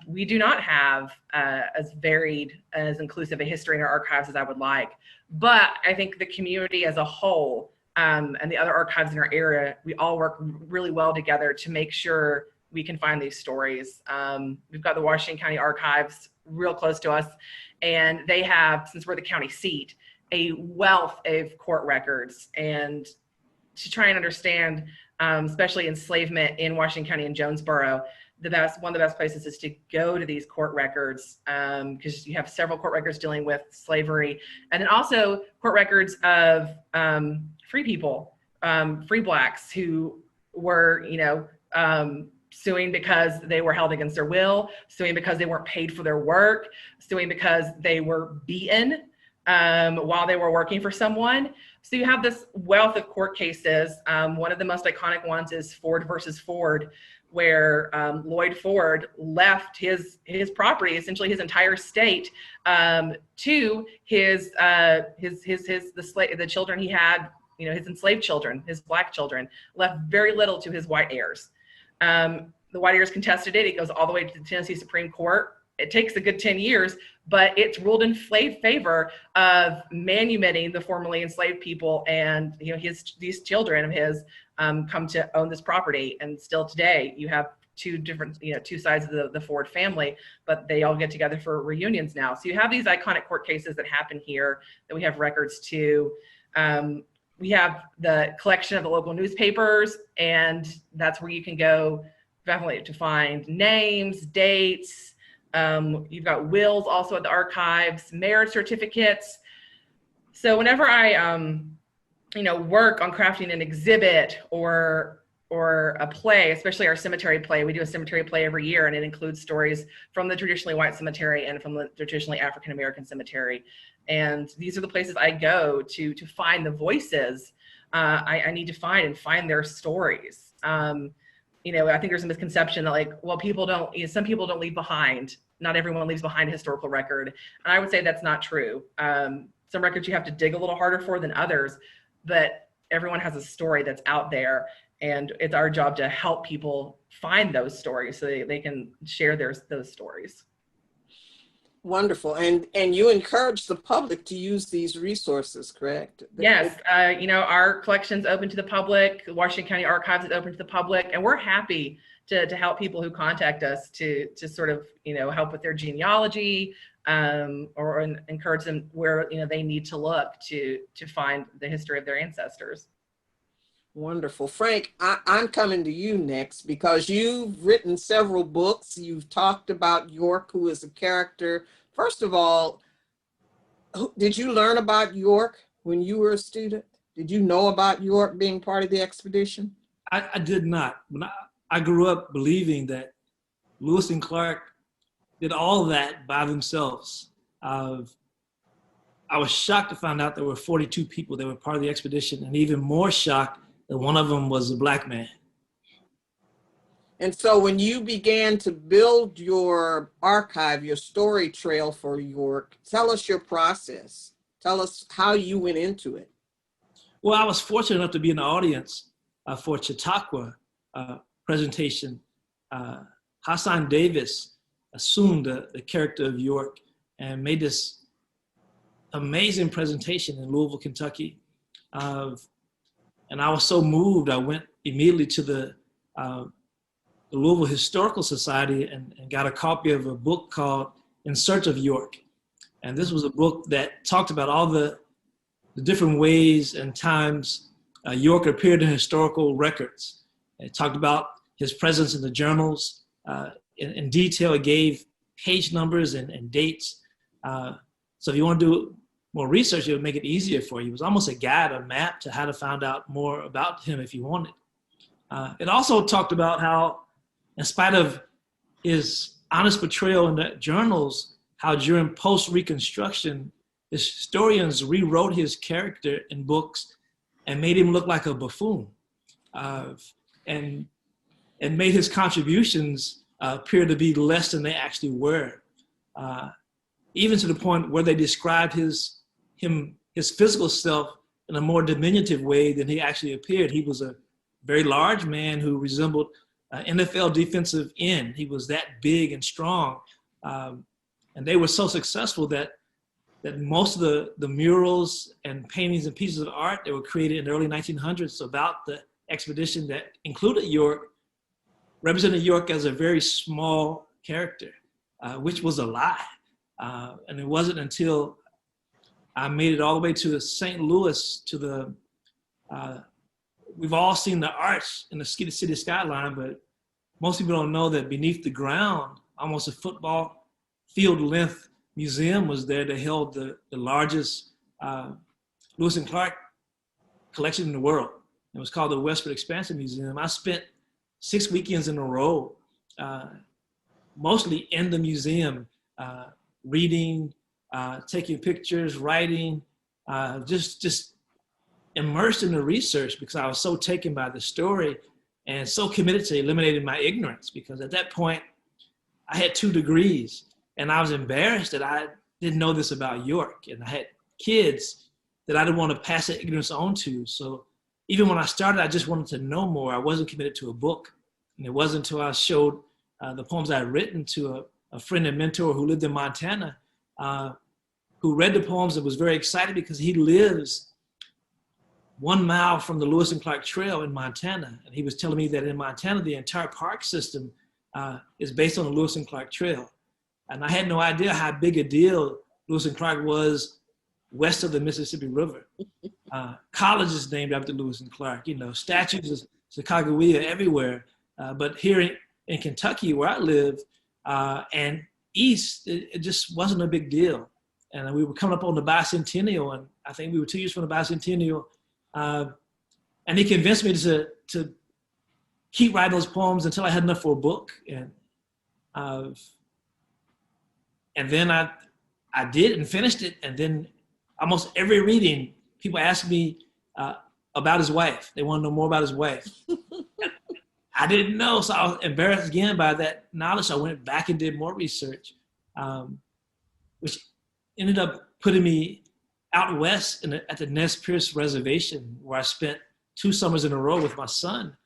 We do not have as varied, as inclusive a history in our archives as I would like. But I think the community as a whole, and the other archives in our area, we all work really well together to make sure we can find these stories. We've got the Washington County Archives real close to us, and they have, since we're the county seat, a wealth of court records. And to try and understand, especially enslavement in Washington County and Jonesborough, one of the best places is to go to these court records, because you have several court records dealing with slavery, and then also court records of free people, free blacks who were, suing because they were held against their will, suing because they weren't paid for their work, suing because they were beaten while they were working for someone. So you have this wealth of court cases. One of the most iconic ones is Ford versus Ford, where Lloyd Ford left his property, essentially his entire estate, to the children he had, his enslaved children, his black children, left very little to his white heirs. The white heirs contested it. It goes all the way to the Tennessee Supreme Court. It takes a good 10 years, but it's ruled in favor of manumitting the formerly enslaved people, and these children of his come to own this property. And still today, you have two sides of the Ford family, but they all get together for reunions now. So you have these iconic court cases that happen here that we have records to. We have the collection of the local newspapers, and that's where you can go definitely to find names, dates. You've got wills also at the archives, marriage certificates. So whenever I, work on crafting an exhibit or a play, especially our cemetery play, we do a cemetery play every year, and it includes stories from the traditionally white cemetery and from the traditionally African-American cemetery. And these are the places I go to find the voices I need to find their stories. I think there's a misconception that some people don't leave behind. Not everyone leaves behind a historical record. And I would say that's not true. Some records you have to dig a little harder for than others, but everyone has a story that's out there. And it's our job to help people find those stories so they can share those stories. Wonderful. And you encourage the public to use these resources, correct? Yes. You know, our collection's open to the public. The Washington County Archives is open to the public, and we're happy to help people who contact us to sort of, you know, help with their genealogy, or encourage them where, you know, they need to look to find the history of their ancestors. Wonderful. Frank, I'm coming to you next because you've written several books. You've talked about York, who is a character. First of all, did you learn about York when you were a student? Did you know about York being part of the expedition? I did not. When I grew up believing that Lewis and Clark did all that by themselves. I was shocked to find out there were 42 people that were part of the expedition, and even more shocked that one of them was a Black man. And so when you began to build your archive, your story trail for York, tell us your process. Tell us how you went into it. Well, I was fortunate enough to be in the audience for Chautauqua presentation. Hassan Davis assumed the character of York and made this amazing presentation in Louisville, Kentucky. And I was so moved, I went immediately to the Louisville Historical Society and got a copy of a book called In Search of York. And this was a book that talked about all the different ways and times York appeared in historical records. It talked about his presence in the journals. In detail, it gave page numbers and dates. So if you want to do more research, it would make it easier for you. It was almost a guide, a map to how to find out more about him if you wanted. It also talked about how, in spite of his honest portrayal in the journals, how during post-Reconstruction, historians rewrote his character in books and made him look like a buffoon, and made his contributions appear to be less than they actually were, even to the point where they described his physical self in a more diminutive way than he actually appeared. He was a very large man who resembled an NFL defensive end. He was that big and strong. And they were so successful that most of the murals and paintings and pieces of art that were created in the early 1900s about the expedition that included York represented York as a very small character, which was a lie. And it wasn't until I made it all the way to St. Louis, to the, we've all seen the arch in the city skyline, but most people don't know that beneath the ground, almost a football field length museum was there that held the largest Lewis and Clark collection in the world. It was called the Westward Expansion Museum. I spent 6 weekends in a row, mostly in the museum, reading, taking pictures, writing, just immersed in the research because I was so taken by the story and so committed to eliminating my ignorance, because at that point I had 2 degrees and I was embarrassed that I didn't know this about York, and I had kids that I didn't want to pass that ignorance on to. So even when I started, I just wanted to know more. I wasn't committed to a book. And it wasn't until I showed the poems I had written to a friend and mentor who lived in Montana, who read the poems and was very excited because he lives 1 mile from the Lewis and Clark Trail in Montana. And he was telling me that in Montana, the entire park system is based on the Lewis and Clark Trail. And I had no idea how big a deal Lewis and Clark was west of the Mississippi River. Colleges named after Lewis and Clark, you know, statues of Sacagawea everywhere. But here in Kentucky, where I live, and east, it just wasn't a big deal. And we were coming up on the bicentennial, and I think we were 2 years from the bicentennial. And he convinced me to keep writing those poems until I had enough for a book. And then I did and finished it. And then almost every reading, people asked me about his wife. They want to know more about his wife. I didn't know, so I was embarrassed again by that knowledge. I went back and did more research, which ended up putting me out west at the Nez Perce Reservation, where I spent 2 summers in a row with my son.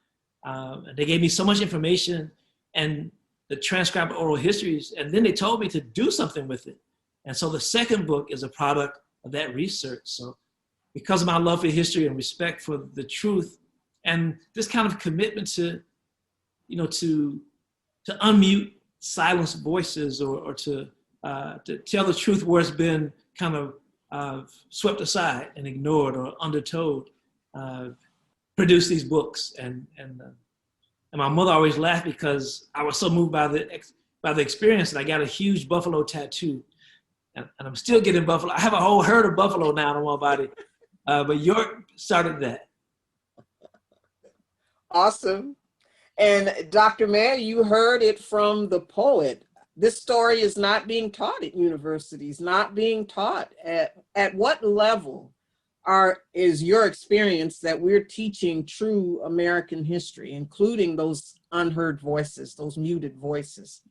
And they gave me so much information and the transcribed oral histories, and then they told me to do something with it. And so the second book is a product of that research. So because of my love for history and respect for the truth and this kind of commitment to, you know, to unmute silenced voices or to tell the truth where it's been kind of swept aside and ignored or undertold, produce these books. And my mother always laughed because I was so moved by the experience that I got a huge buffalo tattoo. And I'm still getting buffalo. I have a whole herd of buffalo now on my body. But York started that. Awesome. And Dr. Mayo, you heard it from the poet. This story is not being taught at universities, not being taught. At what level is your experience that we're teaching true American history, including those unheard voices, those muted voices?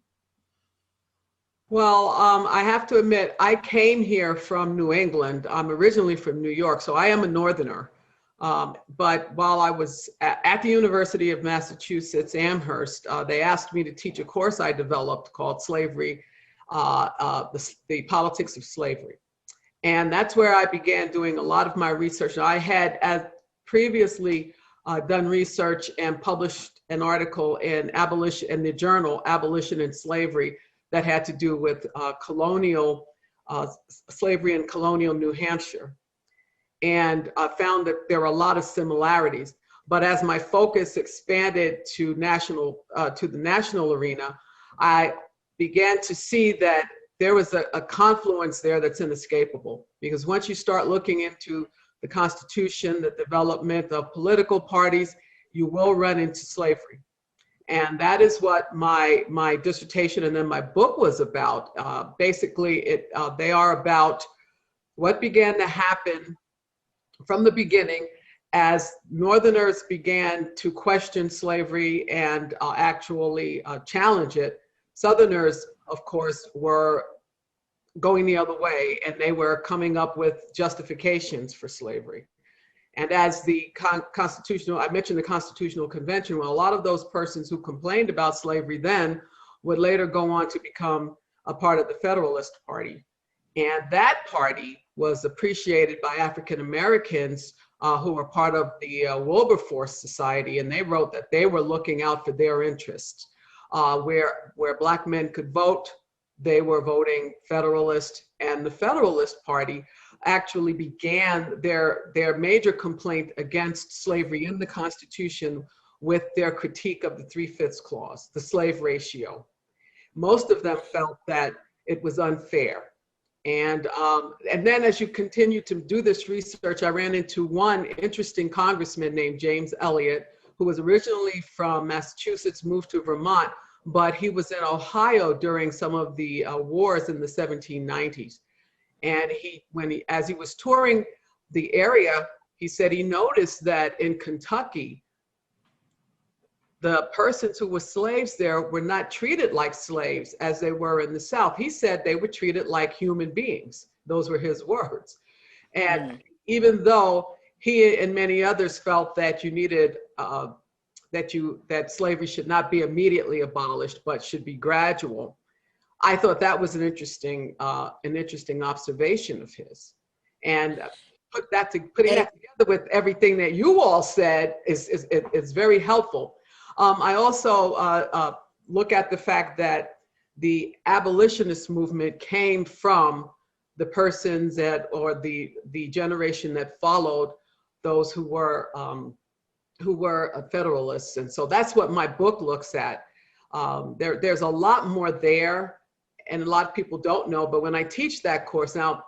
Well, I have to admit, I came here from New England. I'm originally from New York, so I am a Northerner. But while I was at the University of Massachusetts, Amherst, they asked me to teach a course I developed called Slavery, the Politics of Slavery. And that's where I began doing a lot of my research. I had previously done research and published an article in the journal Abolition and Slavery that had to do with colonial slavery in colonial New Hampshire. And I found that there were a lot of similarities. But as my focus expanded to the national arena, I began to see that there was a confluence there that's inescapable. Because once you start looking into the Constitution, the development of political parties, you will run into slavery. And that is what my dissertation and then my book was about. Basically, they are about what began to happen from the beginning as Northerners began to question slavery and actually challenge it. Southerners, of course, were going the other way, and they were coming up with justifications for slavery. And as the I mentioned the Constitutional Convention, well, a lot of those persons who complained about slavery then would later go on to become a part of the Federalist Party. And that party was appreciated by African Americans who were part of the Wilberforce Society, and they wrote that they were looking out for their interests. Where Black men could vote, they were voting Federalist, and the Federalist Party actually began their major complaint against slavery in the Constitution with their critique of the 3/5 clause, the slave ratio. Most of them felt that it was unfair. And then as you continue to do this research, I ran into one interesting congressman named James Elliott, who was originally from Massachusetts, moved to Vermont, but he was in Ohio during some of the wars in the 1790s. And as he was touring the area, he said he noticed that in Kentucky, the persons who were slaves there were not treated like slaves as they were in the South. He said they were treated like human beings. Those were his words. And even though he and many others felt that you needed, that slavery should not be immediately abolished, but should be gradual, I thought that was an interesting observation of his. And putting that together with everything that you all said is very helpful. I also look at the fact that the abolitionist movement came from the persons or the generation that followed those who were Federalists. And so that's what my book looks at. There's a lot more there, and a lot of people don't know, but when I teach that course, now,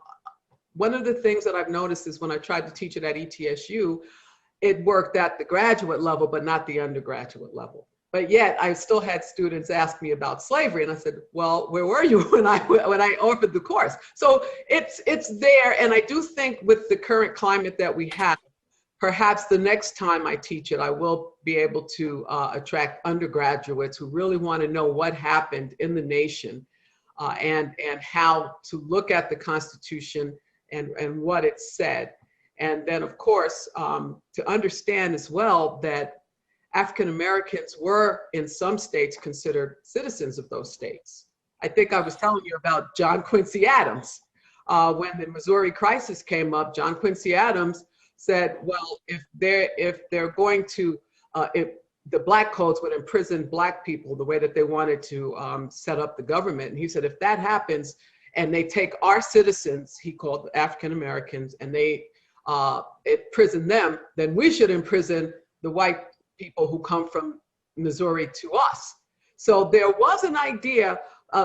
one of the things that I've noticed is when I tried to teach it at ETSU, it worked at the graduate level, but not the undergraduate level. But yet I still had students ask me about slavery, and I said, well, where were you when I offered the course? So it's there, and I do think with the current climate that we have, perhaps the next time I teach it, I will be able to attract undergraduates who really want to know what happened in the nation and how to look at the Constitution and what it said. And then, of course, to understand as well that African Americans were in some states considered citizens of those states. I think I was telling you about John Quincy Adams. When the Missouri crisis came up, John Quincy Adams said, well, if they're going to, if the black codes would imprison black people the way that they wanted to set up the government. And he said, if that happens and they take our citizens, he called African Americans, and they imprison them, then we should imprison the white people who come from Missouri to us. So there was an idea,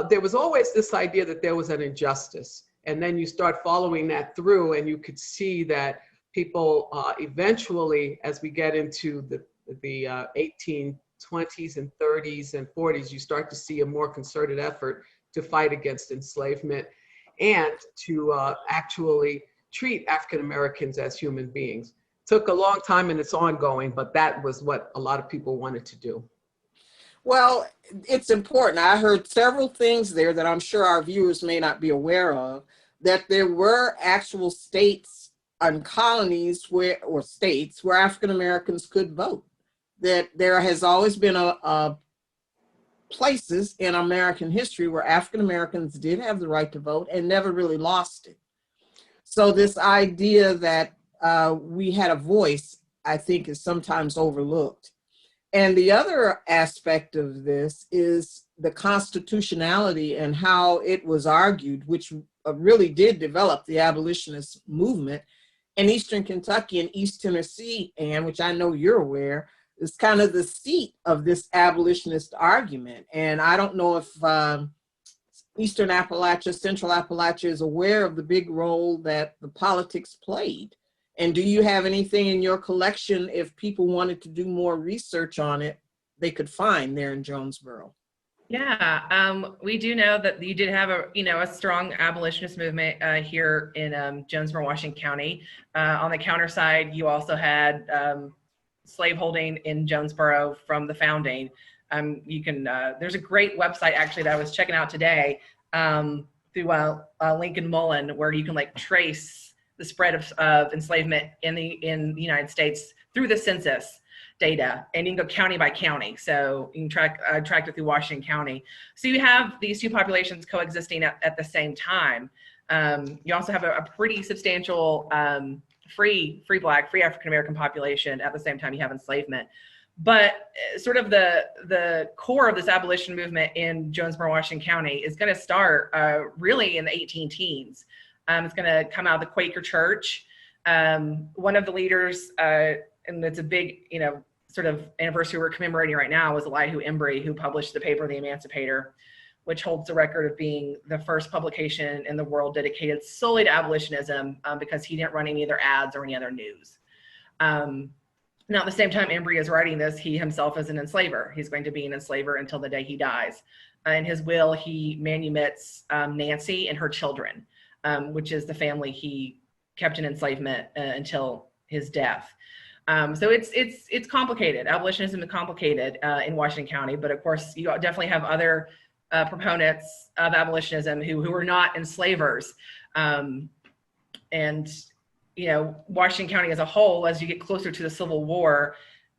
there was always this idea that there was an injustice. And then you start following that through, and you could see that people eventually, as we get into the 1820s and 30s and 40s, you start to see a more concerted effort to fight against enslavement and to actually treat African Americans as human beings. Took a long time and it's ongoing, but that was what a lot of people wanted to do. Well, it's important. I heard several things there that I'm sure our viewers may not be aware of, that there were actual states and colonies where African Americans could vote. That there has always been places in American history where African Americans did have the right to vote and never really lost it. So this idea that we had a voice, I think, is sometimes overlooked. And the other aspect of this is the constitutionality and how it was argued, which really did develop the abolitionist movement in Eastern Kentucky and East Tennessee, and which I know you're aware, is kind of the seat of this abolitionist argument. And I don't know if Eastern Appalachia, Central Appalachia is aware of the big role that the politics played. And do you have anything in your collection, if people wanted to do more research on it, they could find there in Jonesborough? Yeah, we do know that you did have a strong abolitionist movement here in Jonesborough, Washington County. On the counter side, you also had slaveholding in Jonesborough from the founding. There's a great website actually that I was checking out today through Lincoln Mullen, where you can trace the spread of enslavement in the United States through the census data, and you can go county by county. So you can track it through Washington County. So you have these two populations coexisting at the same time. You also have a pretty substantial free African American population at the same time you have enslavement. But sort of the core of this abolition movement in Jonesborough, Washington County is going to start really in the 18-teens. It's going to come out of the Quaker Church. One of the leaders, and it's a big, sort of anniversary we're commemorating right now, was Elihu Embry, who published the paper, The Emancipator, which holds the record of being the first publication in the world dedicated solely to abolitionism, because he didn't run any other ads or any other news. Now, at the same time Embry is writing this, he himself is an enslaver. He's going to be an enslaver until the day he dies. In his will, he manumits Nancy and her children, which is the family he kept in enslavement until his death. So it's complicated. Abolitionism is complicated in Washington County, but of course you definitely have other proponents of abolitionism who are not enslavers. And Washington County as a whole, as you get closer to the Civil War,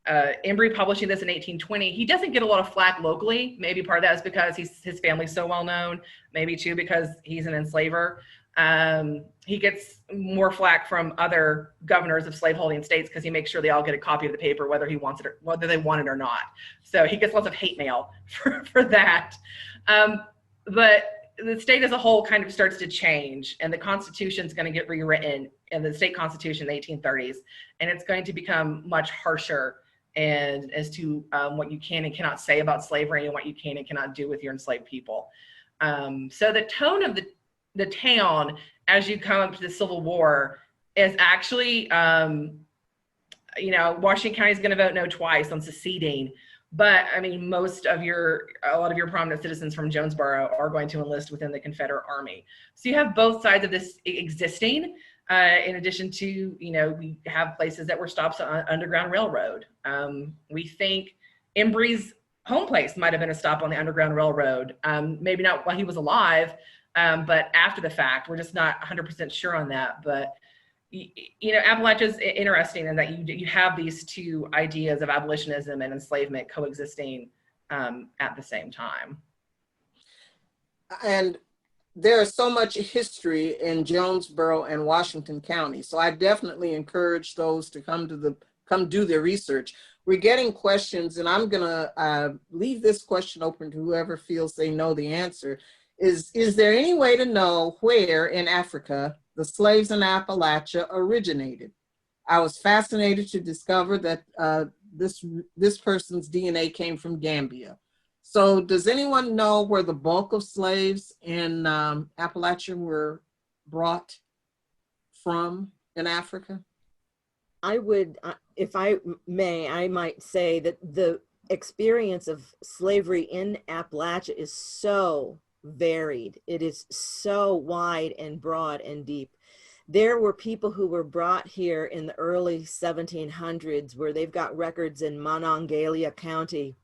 Embry publishing this in 1820, he doesn't get a lot of flack locally. Maybe part of that is because his family's so well known, maybe too because he's an enslaver. He gets more flack from other governors of slaveholding states because he makes sure they all get a copy of the paper, whether they want it or not. So he gets lots of hate mail for that. But the state as a whole kind of starts to change, and the Constitution is going to get rewritten in the state Constitution in the 1830s, and it's going to become much harsher and as to what you can and cannot say about slavery and what you can and cannot do with your enslaved people. So the tone of the town as you come up to the Civil War is actually, Washington County is going to vote no twice on seceding, but I mean, a lot of your prominent citizens from Jonesborough are going to enlist within the Confederate Army. So you have both sides of this existing, in addition to, we have places that were stops on Underground Railroad. We think Embry's home place might have been a stop on the Underground Railroad. Maybe not while he was alive, but after the fact. We're just not 100% sure on that. But Appalachia is interesting in that you have these two ideas of abolitionism, and enslavement coexisting at the same time. and there is so much history in Jonesborough and Washington County. So I definitely encourage those to come do their research. We're getting questions, and I'm gonna leave this question open to whoever feels they know the answer. Is there any way to know where in Africa the slaves in Appalachia originated? I was fascinated to discover that this person's DNA came from Gambia. So does anyone know where the bulk of slaves in Appalachia were brought from in Africa? I would, if I may, I might say that the experience of slavery in Appalachia is so varied. It is so wide and broad and deep. There were people who were brought here in the early 1700s, where they've got records in Monongalia County,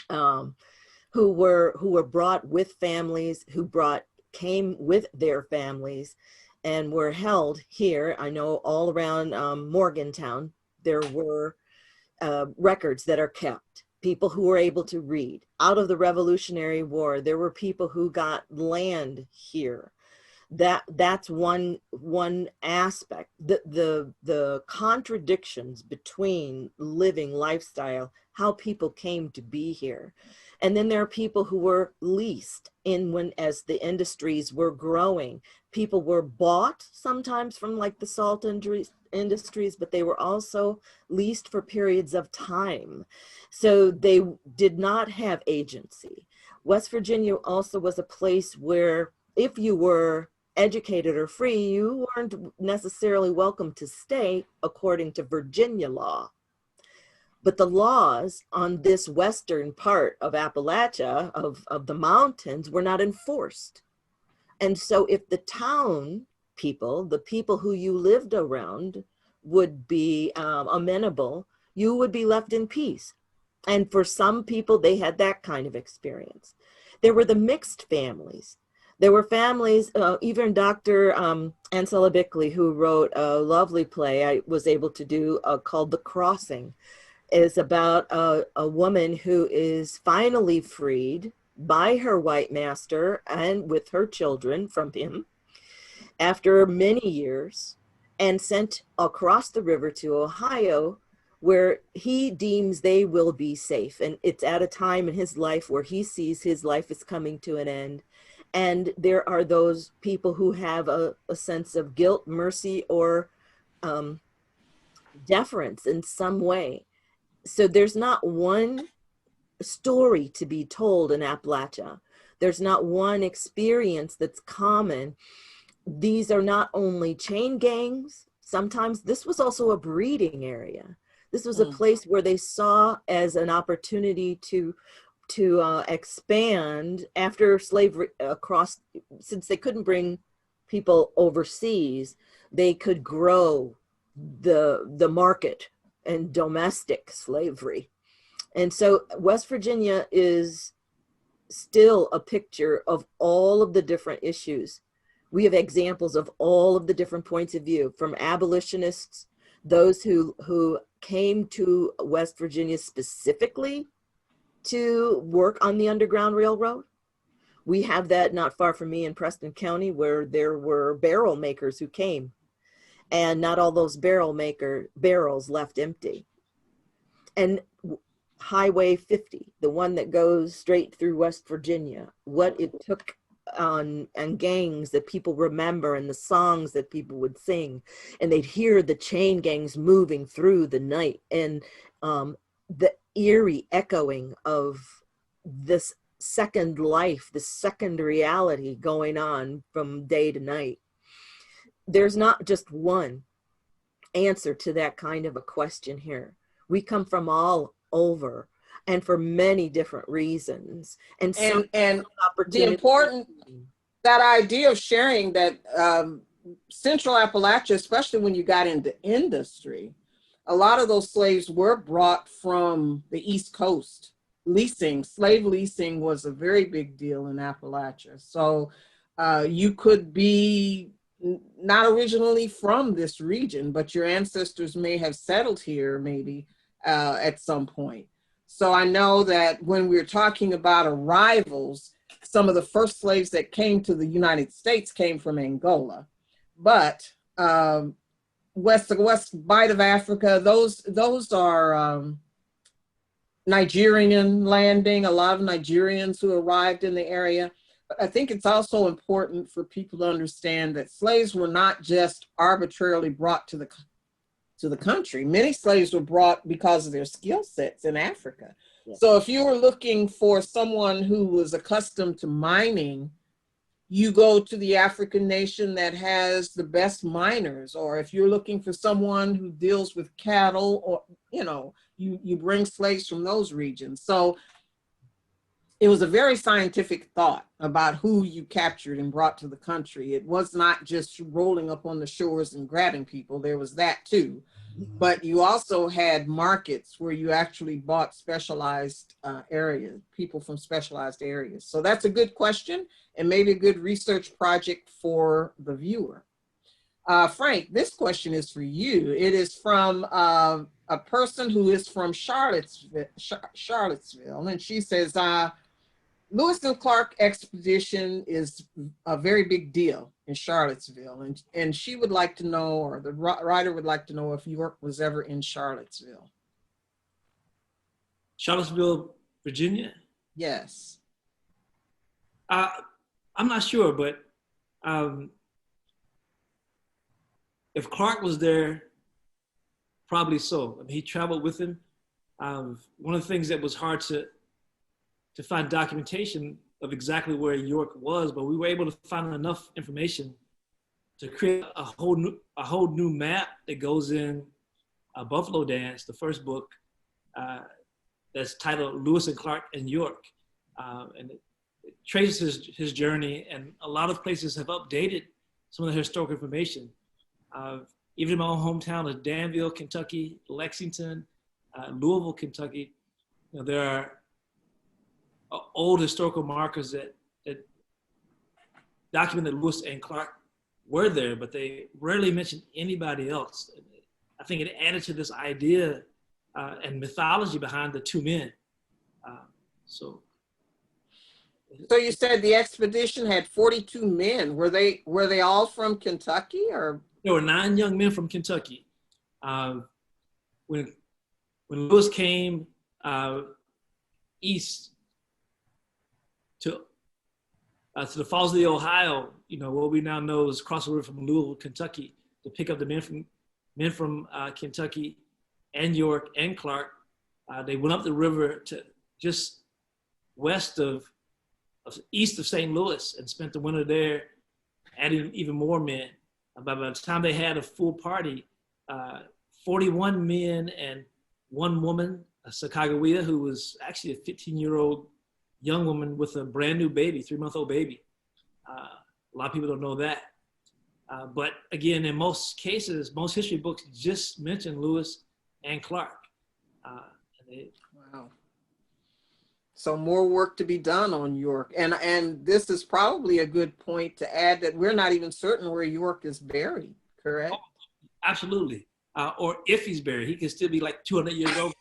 who were brought with families, came with their families and were held here. I know all around Morgantown, there were records that are kept, people who were able to read. Out of the Revolutionary War, there were people who got land here. That's one aspect. The contradictions between living lifestyle, how people came to be here. And then there are people who were leased as the industries were growing. People were bought sometimes from like the salt industries, but they were also leased for periods of time. So they did not have agency. West Virginia also was a place where if you were educated or free, you weren't necessarily welcome to stay according to Virginia law. But the laws on this western part of Appalachia, of the mountains, were not enforced. And so if the town people, the people who you lived around, would be amenable, you would be left in peace. And for some people, they had that kind of experience. There were the mixed families. There were families, even Dr. Ansela Bickley, who wrote a lovely play I was able to do called The Crossing, is about a woman who is finally freed by her white master and with her children from him after many years, and sent across the river to Ohio, where he deems they will be safe. And it's at a time in his life where he sees his life is coming to an end. And there are those people who have a sense of guilt, mercy, or deference in some way. So there's not one story to be told in Appalachia. There's not one experience that's common. These are not only chain gangs. Sometimes this was also a breeding area. This was a place where they saw as an opportunity to expand after slavery across, since they couldn't bring people overseas, they could grow the market and domestic slavery. And so West Virginia is still a picture of all of the different issues. We have examples of all of the different points of view, from abolitionists, those who came to West Virginia specifically to work on the Underground Railroad. We have that not far from me in Preston County, where there were barrel makers who came, and not all those barrels left empty. And Highway 50, the one that goes straight through West Virginia, what it took on gangs that people remember, and the songs that people would sing, and they'd hear the chain gangs moving through the night, and the eerie echoing of this second life, this second reality going on from day to night. There's not just one answer to that kind of a question here. We come from all over, and for many different reasons. And the important, that idea of sharing that Central Appalachia, especially when you got into industry, a lot of those slaves were brought from the East Coast. Slave leasing was a very big deal in Appalachia. So you could be not originally from this region, but your ancestors may have settled here maybe at some point. So I know that when we're talking about arrivals, some of the first slaves that came to the United States came from Angola. But the west bight of Africa, those are Nigerian landing, a lot of Nigerians who arrived in the area. But I think it's also important for people to understand that slaves were not just arbitrarily brought to the country. Many slaves were brought because of their skill sets in Africa. Yeah. So if you were looking for someone who was accustomed to mining, you go to the African nation that has the best miners. Or if you're looking for someone who deals with cattle, or, you know, you bring slaves from those regions. So it was a very scientific thought about who you captured and brought to the country. It was not just rolling up on the shores and grabbing people. There was that too. But you also had markets where you actually bought specialized areas, people from specialized areas. So that's a good question and maybe a good research project for the viewer. Frank, this question is for you. It is from a person who is from Charlottesville, and she says, Lewis and Clark expedition is a very big deal in Charlottesville, and she would like to know, or the writer would like to know, if York was ever in Charlottesville. Charlottesville, Virginia? Yes. I'm not sure, but if Clark was there, probably so. I mean, he traveled with him. One of the things that was hard to find documentation of exactly where York was, but we were able to find enough information to create a whole new map that goes in Buffalo Dance, the first book, that's titled Lewis and Clark in York. And it traces his journey, and a lot of places have updated some of the historical information. Even in my own hometown of Danville, Kentucky, Lexington, Louisville, Kentucky, you know, there are old historical markers that document that Lewis and Clark were there, but they rarely mention anybody else. I think it added to this idea and mythology behind the two men. So you said the expedition had 42 men. Were they all from Kentucky, or? There were 9 young men from Kentucky. When Lewis came east to the Falls of the Ohio, you know, what we now know is across the river from Louisville, Kentucky, to pick up the men from Kentucky and York and Clark. They went up the river to just east of St. Louis and spent the winter there, adding even more men. By the time they had a full party, 41 men and 1 woman, a Sacagawea, who was actually a 15-year-old young woman with a brand new baby, 3-month-old baby. A lot of people don't know that. But again, in most cases, most history books just mention Lewis and Clark. Wow. So more work to be done on York. And this is probably a good point to add that we're not even certain where York is buried, correct? Oh, absolutely. Or if he's buried, he could still be like 200 years old.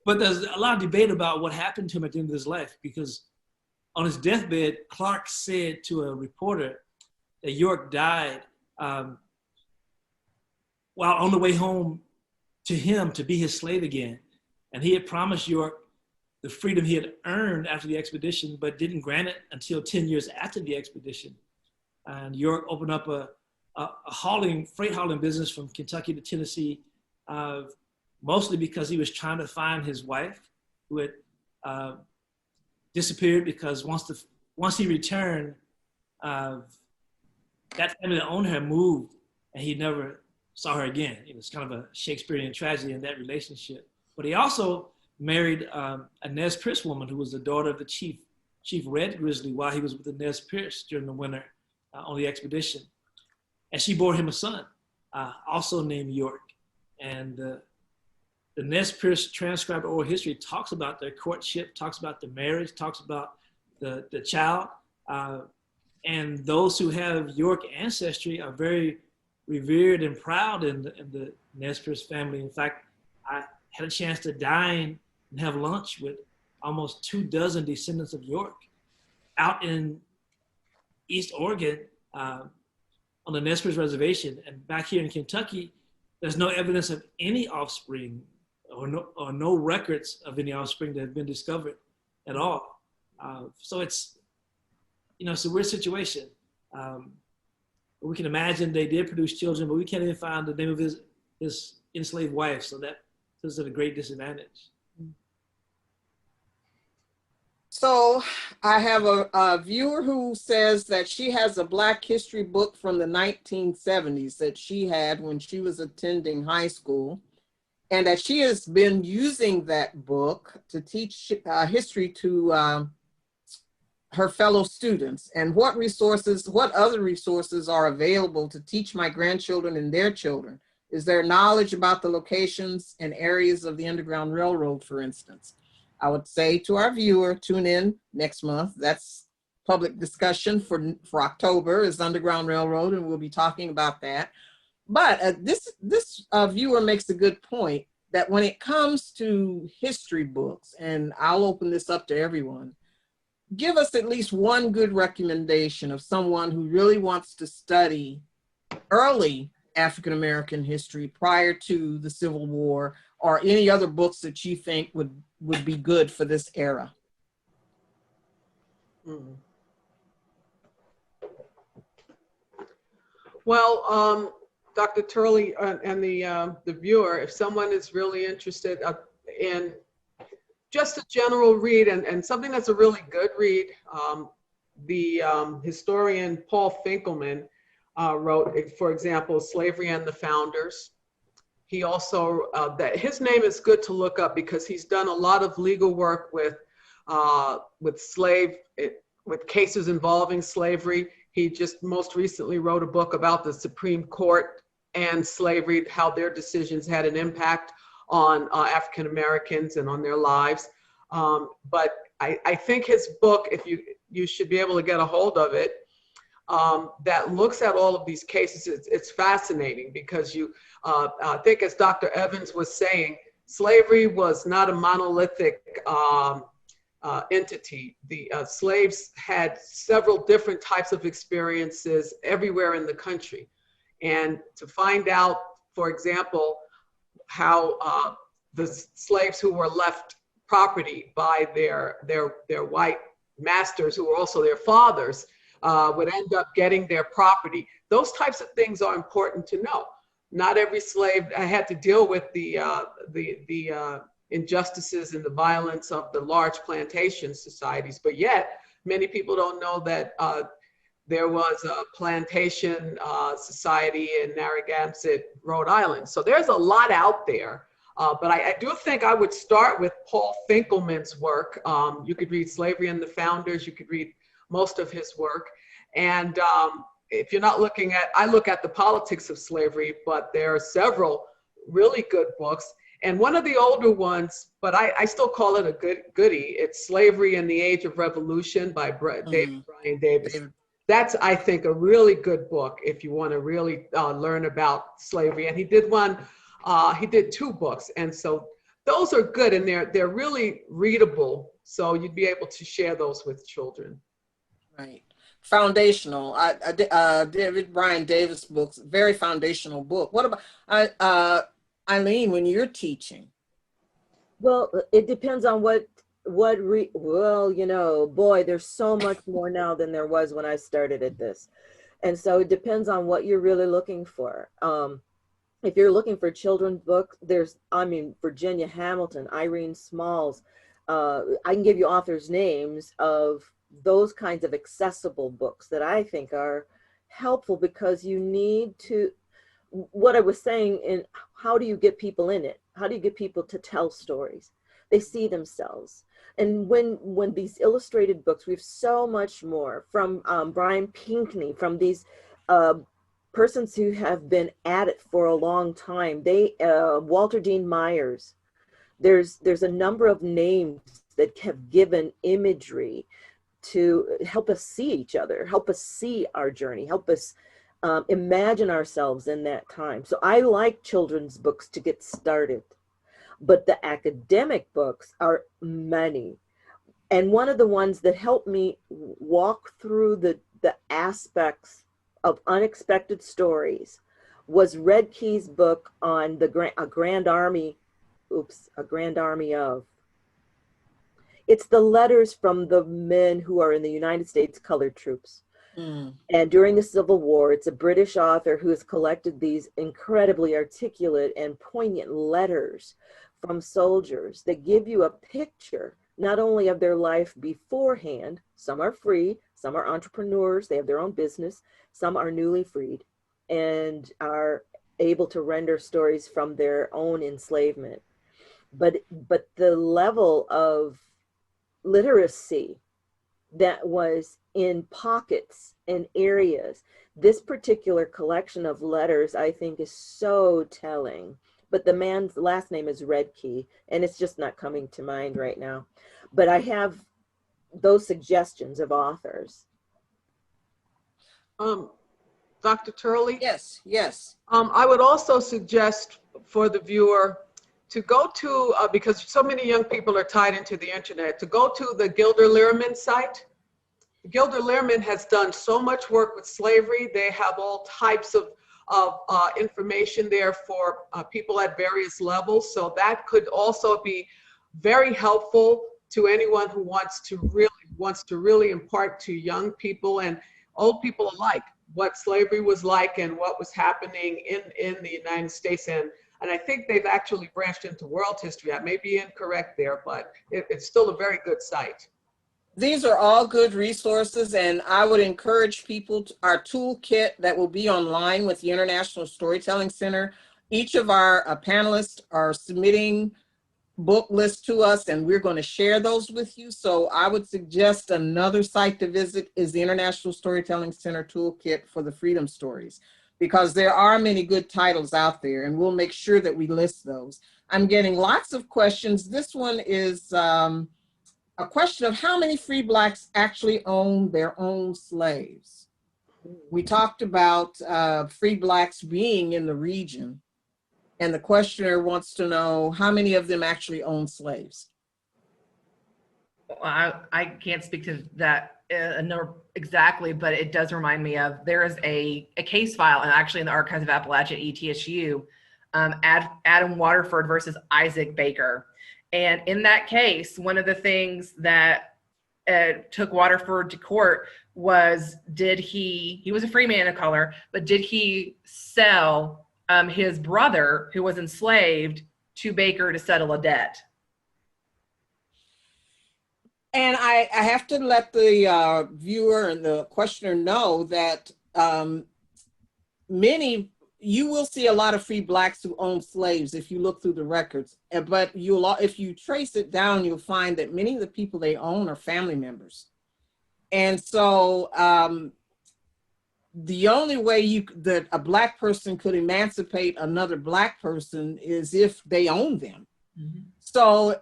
But there's a lot of debate about what happened to him at the end of his life, because on his deathbed, Clark said to a reporter that York died while on the way home to him to be his slave again. And he had promised York the freedom he had earned after the expedition, but didn't grant it until 10 years after the expedition. And York opened up a freight hauling business from Kentucky to Tennessee, mostly because he was trying to find his wife, who had disappeared, because once he returned, that family that owned her moved, and he never saw her again. It was kind of a Shakespearean tragedy in that relationship. But he also married a Nez Perce woman who was the daughter of the Chief Red Grizzly while he was with the Nez Perce during the winter on the expedition. And she bore him a son, also named York. And the Nez Perce transcribed oral history talks about their courtship, talks about the marriage, talks about the child. And those who have York ancestry are very revered and proud in the Nez Perce family. In fact, I had a chance to dine and have lunch with almost 24 descendants of York. out in East Oregon on the Nez Perce Reservation, and back here in Kentucky, there's no evidence of any offspring or no records of any offspring that have been discovered at all. So it's, it's a weird situation. We can imagine they did produce children, but we can't even find the name of his enslaved wife. So that puts us at a great disadvantage. So I have a viewer who says that she has a Black history book from the 1970s that she had when she was attending high school, and that she has been using that book to teach history to her fellow students. And what other resources are available to teach my grandchildren and their children? Is there knowledge about the locations and areas of the Underground Railroad, for instance? I would say to our viewer, tune in next month. That's public discussion for October is Underground Railroad, and we'll be talking about that. But this viewer makes a good point that when it comes to history books, and I'll open this up to everyone, give us at least one good recommendation of someone who really wants to study early African-American history prior to the Civil War, or any other books that you think would be good for this era. Well, Dr. Turley and the viewer, if someone is really interested in just a general read and something that's a really good read, the historian Paul Finkelman wrote, for example, Slavery and the Founders. He also, his name is good to look up because he's done a lot of legal work with cases involving slavery. He just most recently wrote a book about the Supreme Court and slavery, how their decisions had an impact on African Americans and on their lives. But I think his book, if you should be able to get a hold of it, that looks at all of these cases. It's fascinating because I think, as Dr. Evans was saying, slavery was not a monolithic entity. The slaves had several different types of experiences everywhere in the country. And to find out, for example, how the slaves who were left property by their white masters, who were also their fathers, would end up getting their property. Those types of things are important to know. Not every slave had to deal with the injustices and the violence of the large plantation societies, but yet many people don't know that there was a plantation society in Narragansett, Rhode Island. So there's a lot out there. But I do think I would start with Paul Finkelman's work. You could read Slavery and the Founders. You could read most of his work. And if you're not looking at, I look at the politics of slavery, but there are several really good books. And one of the older ones, but I still call it a goodie, it's Slavery in the Age of Revolution by David Bryan Davis. That's, I think, a really good book if you want to really learn about slavery. And he did two books. And so those are good, and they're really readable. So you'd be able to share those with children. Right. Foundational. David Bryan Davis books, very foundational book. What about Ilene, when you're teaching? Well, it depends on well, you know, boy, there's so much more now than there was when I started at this. And so it depends on what you're really looking for. If you're looking for children's books, Virginia Hamilton, Irene Smalls, I can give you authors' names of those kinds of accessible books that I think are helpful, because you need to, what I was saying, in how do you get people in it? How do you get people to tell stories? They see themselves. And when these illustrated books, we have so much more from Brian Pinckney, from these persons who have been at it for a long time. Walter Dean Myers, there's a number of names that have given imagery to help us see each other, help us see our journey, help us imagine ourselves in that time. So I like children's books to get started, but the academic books are many. And one of the ones that helped me walk through the aspects of unexpected stories was Red Key's book on a Grand Army of. It's the letters from the men who are in the United States colored troops. And during the Civil War, it's a British author who has collected these incredibly articulate and poignant letters from soldiers that give you a picture not only of their life beforehand. Some are free, some are entrepreneurs, they have their own business, some are newly freed and are able to render stories from their own enslavement. But the level of literacy that was in pockets and areas, this particular collection of letters, I think, is so telling. But the man's last name is Red Key, and it's just not coming to mind right now. But I have those suggestions of authors. Dr. Turley? Yes, yes. I would also suggest for the viewer to go to, because so many young people are tied into the internet, to go to the Gilder Lehrman site. Gilder Lehrman has done so much work with slavery. They have all types of information there for people at various levels. So that could also be very helpful to anyone who wants to really impart to young people and old people alike what slavery was like and what was happening in the United States. And I think they've actually branched into world history. I may be incorrect there, but it's still a very good site. These are all good resources, and I would encourage people to our toolkit that will be online with the International Storytelling Center. Each of our panelists are submitting book lists to us, and we're going to share those with you. So I would suggest another site to visit is the International Storytelling Center Toolkit for the Freedom Stories, because there are many good titles out there, and we'll make sure that we list those. I'm getting lots of questions. This one is a question of how many free Blacks actually own their own slaves. We talked about free Blacks being in the region, and the questioner wants to know how many of them actually own slaves. Well, I can't speak to that number exactly, but it does remind me of, there is a case file, and actually in the Archives of Appalachia at ETSU, Adam Waterford versus Isaac Baker. And in that case, one of the things that took Waterford to court was, he was a free man of color, but did he sell his brother, who was enslaved, to Baker to settle a debt? And I have to let the viewer and the questioner know that you will see a lot of free Blacks who own slaves if you look through the records. But if you trace it down, you'll find that many of the people they own are family members. And so the only way that a Black person could emancipate another Black person is if they own them. Mm-hmm. So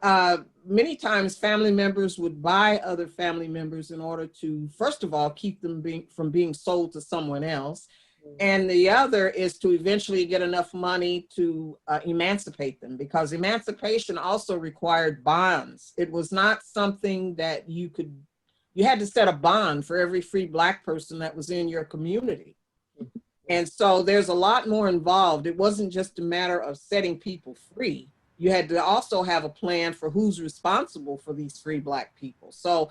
many times family members would buy other family members in order to, first of all, keep them from being sold to someone else. And the other is to eventually get enough money to emancipate them, because emancipation also required bonds. It was not something that you had to set a bond for every free Black person that was in your community. And so there's a lot more involved. It wasn't just a matter of setting people free. You had to also have a plan for who's responsible for these free Black people. So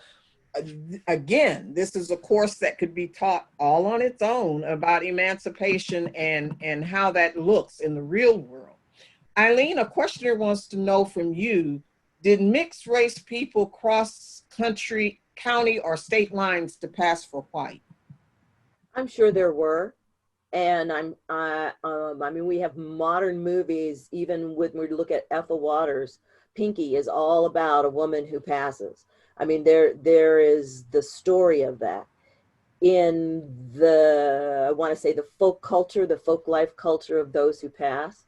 again, this is a course that could be taught all on its own about emancipation and how that looks in the real world. Ilene, a questioner wants to know from you, did mixed race people cross country, county, or state lines to pass for white? I'm sure there were. And I mean, we have modern movies, even when we look at Ethel Waters, Pinky is all about a woman who passes. I mean, there is the story of that in I want to say the folk culture, the folk life culture of those who pass.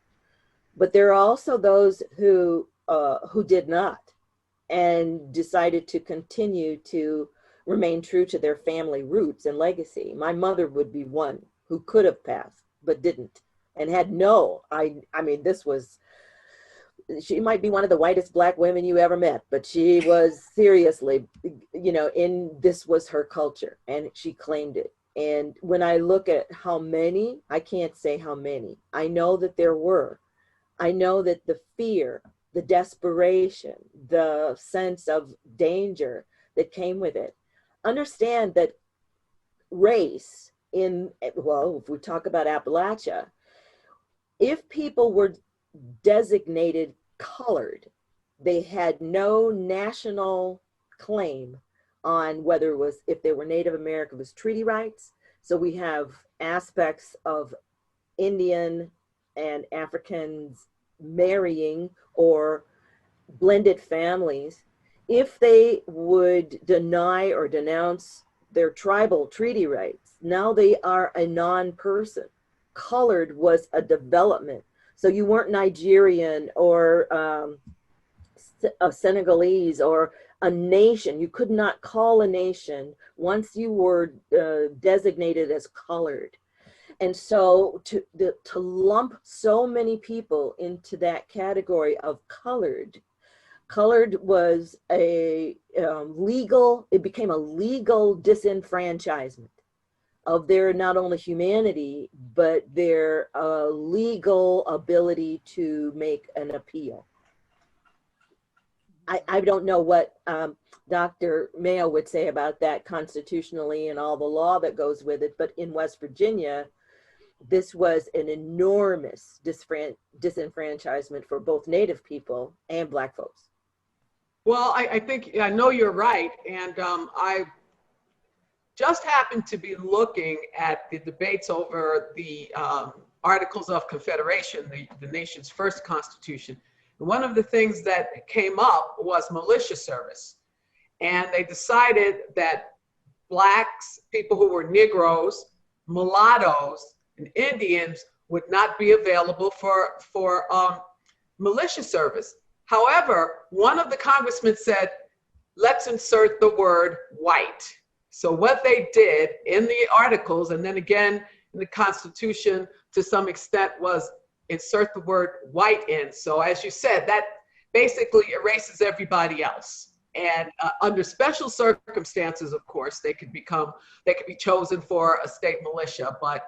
But there are also those who did not and decided to continue to remain true to their family roots and legacy. My mother would be one who could have passed, but didn't, and had I mean, this was she might be one of the whitest black women you ever met, but she was seriously, you know, this was her culture and she claimed it. And when I look at how many, I can't say how many. I know that there were. I know that the fear, the desperation, the sense of danger that came with it. Understand that race well, if we talk about Appalachia, if people were designated colored, they had no national claim on whether it was, if they were Native American, it was treaty rights. So we have aspects of Indian and Africans marrying or blended families. If they would deny or denounce their tribal treaty rights, now they are a non-person. Colored was a development. So you weren't Nigerian or a Senegalese or a nation. You could not call a nation once you were designated as colored. And so to lump so many people into that category of colored was a it became a legal disenfranchisement of their not only humanity, but their legal ability to make an appeal. I don't know what Dr. Mayo would say about that constitutionally and all the law that goes with it, but in West Virginia, this was an enormous disenfranchisement for both Native people and Black folks. Well, I know you're right. And I just happened to be looking at the debates over the Articles of Confederation, the nation's first constitution. And one of the things that came up was militia service. And they decided that Blacks, people who were Negroes, mulattoes, and Indians would not be available for militia service. However, one of the congressmen said, let's insert the word white. So what they did in the articles, and then again in the Constitution to some extent, was insert the word white in. So as you said, that basically erases everybody else. And under special circumstances, of course, they could be chosen for a state militia, but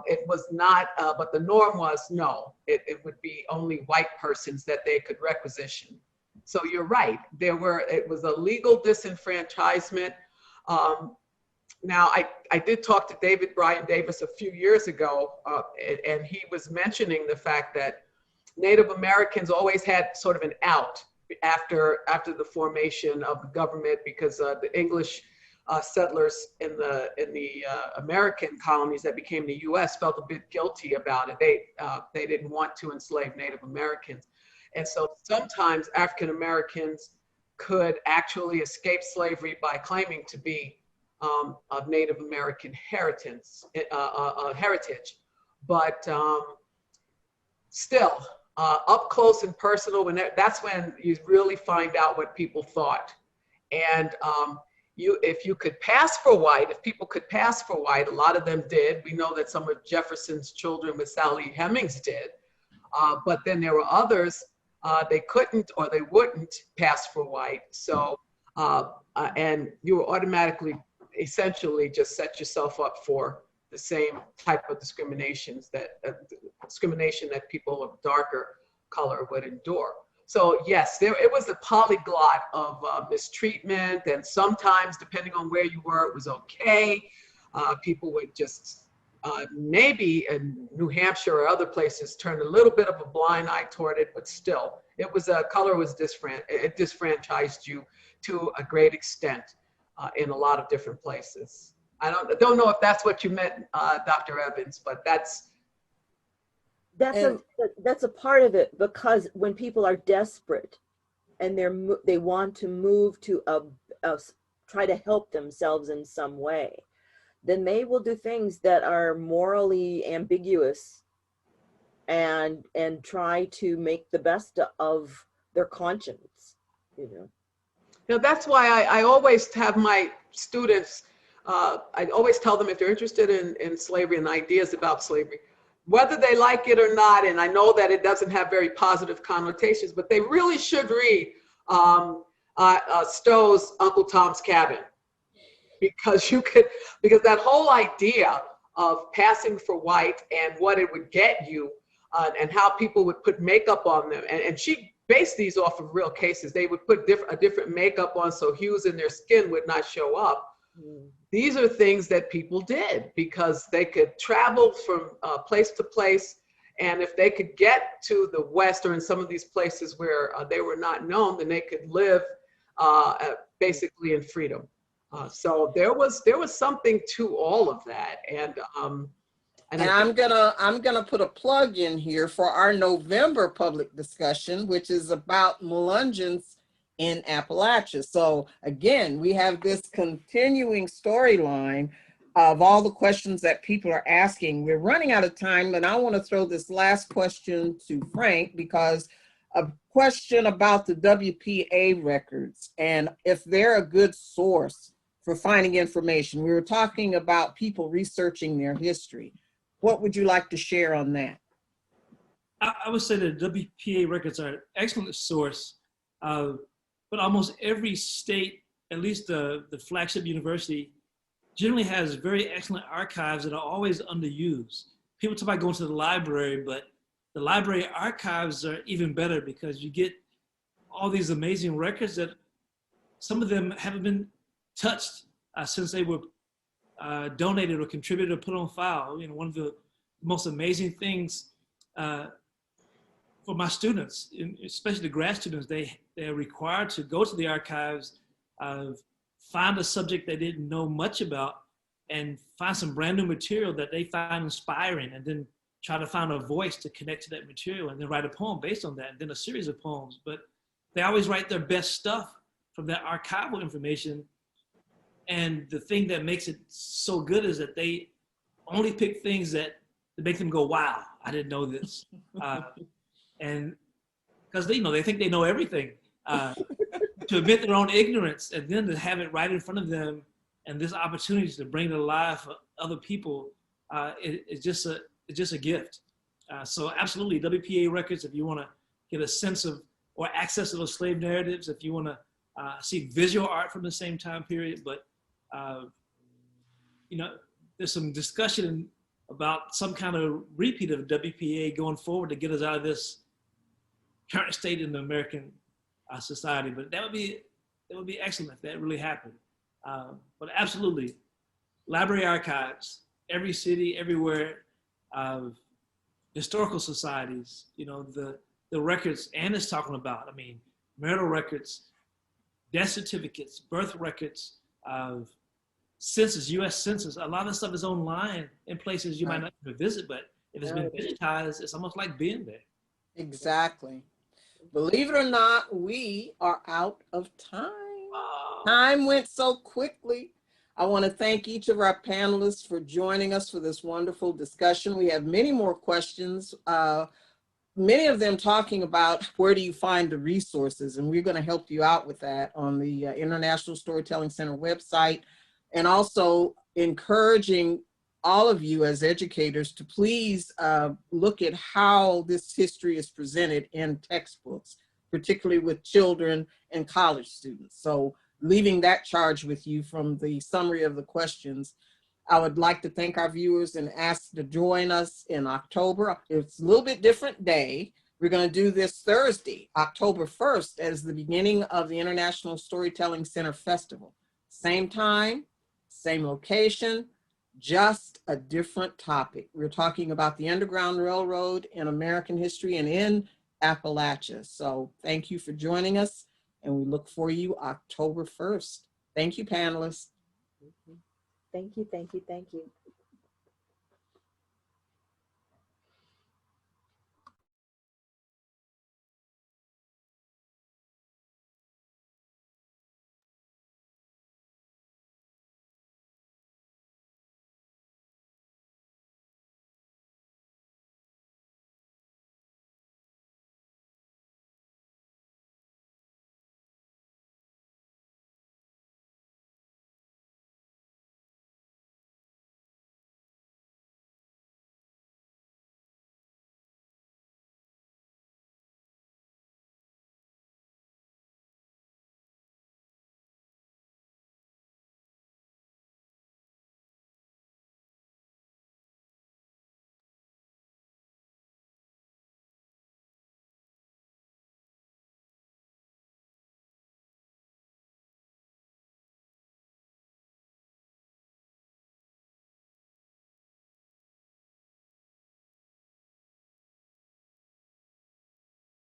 it was not, but the norm was no, it would be only white persons that they could requisition. So you're right, it was a legal disenfranchisement. Now, I did talk to David Bryan Davis a few years ago, and he was mentioning the fact that Native Americans always had sort of an out after the formation of the government, because the English settlers in the American colonies that became the U.S. felt a bit guilty about it. They didn't want to enslave Native Americans. And so sometimes African Americans could actually escape slavery by claiming to be of Native American heritage. But still, up close and personal, that's when you really find out what people thought. And if you could pass for white, if people could pass for white, a lot of them did. We know that some of Jefferson's children with Sally Hemings did. But then there were others, they couldn't or they wouldn't pass for white. So, and you were automatically, essentially just set yourself up for the same type of discrimination that people of darker color would endure. So yes, it was a polyglot of mistreatment, and sometimes, depending on where you were, it was okay. People would just, maybe in New Hampshire or other places, turn a little bit of a blind eye toward it, but still, color was it disfranchised you to a great extent in a lot of different places. I don't know if that's what you meant, Dr. Evans, but that's a part of it, because when people are desperate and they want to move to try to help themselves in some way, then they will do things that are morally ambiguous and try to make the best of their conscience, you know. Now, that's why I always have my students, I always tell them, if they're interested in slavery and ideas about slavery, whether they like it or not, and I know that it doesn't have very positive connotations, but they really should read Stowe's Uncle Tom's Cabin, because because that whole idea of passing for white and what it would get you, and how people would put makeup on them, and she based these off of real cases. They would put a different makeup on so hues in their skin would not show up. These are things that people did because they could travel from place to place. And if they could get to the West or in some of these places where they were not known, then they could live basically in freedom. So there was something to all of that. And I'm gonna put a plug in here for our November public discussion, which is about Melungeons in Appalachia. So again, we have this continuing storyline of all the questions that people are asking. We're running out of time, and I want to throw this last question to Frank, because a question about the WPA records and if they're a good source for finding information. We were talking about people researching their history. What would you like to share on that? I would say that WPA records are an excellent source, but almost every state, at least the flagship university, generally has very excellent archives that are always underused. People talk about going to the library, but the library archives are even better because you get all these amazing records that some of them haven't been touched since they were donated or contributed or put on file. You know, one of the most amazing things for my students, especially the grad students, they're required to go to the archives, find a subject they didn't know much about, and find some brand new material that they find inspiring, and then try to find a voice to connect to that material, and then write a poem based on that, and then a series of poems. But they always write their best stuff from that archival information. And the thing that makes it so good is that they only pick things that make them go, wow, I didn't know this. And because they think they know everything. To admit their own ignorance and then to have it right in front of them, and this opportunity to bring it alive for other people, it's just a gift. So absolutely, WPA records, if you want to get a sense of or access to those slave narratives, if you want to see visual art from the same time period. But there's some discussion about some kind of repeat of WPA going forward to get us out of this current state in the American society. But that would be excellent if that really happened. But absolutely, library archives, every city, everywhere, historical societies, the records Ann is talking about. I mean, marital records, death certificates, birth records, census, U.S. Census. A lot of stuff is online in places you might not even visit, but if it's been digitized, it's almost like being there. Exactly. Believe it or not, we are out of time. Time went so quickly. I want to thank each of our panelists for joining us for this wonderful discussion. We have many more questions, many of them talking about where do you find the resources, and we're going to help you out with that on the International Storytelling Center website, and also encouraging all of you as educators to please look at how this history is presented in textbooks, particularly with children and college students. So leaving that charge with you from the summary of the questions, I would like to thank our viewers and ask to join us in October. It's a little bit different day. We're going to do this Thursday, October 1st, as the beginning of the International Storytelling Center Festival. Same time, same location, just a different topic. We're talking about the Underground Railroad in American history and in Appalachia. So thank you for joining us, and we look for you October 1st. Thank you, panelists. Thank you, thank you, thank you.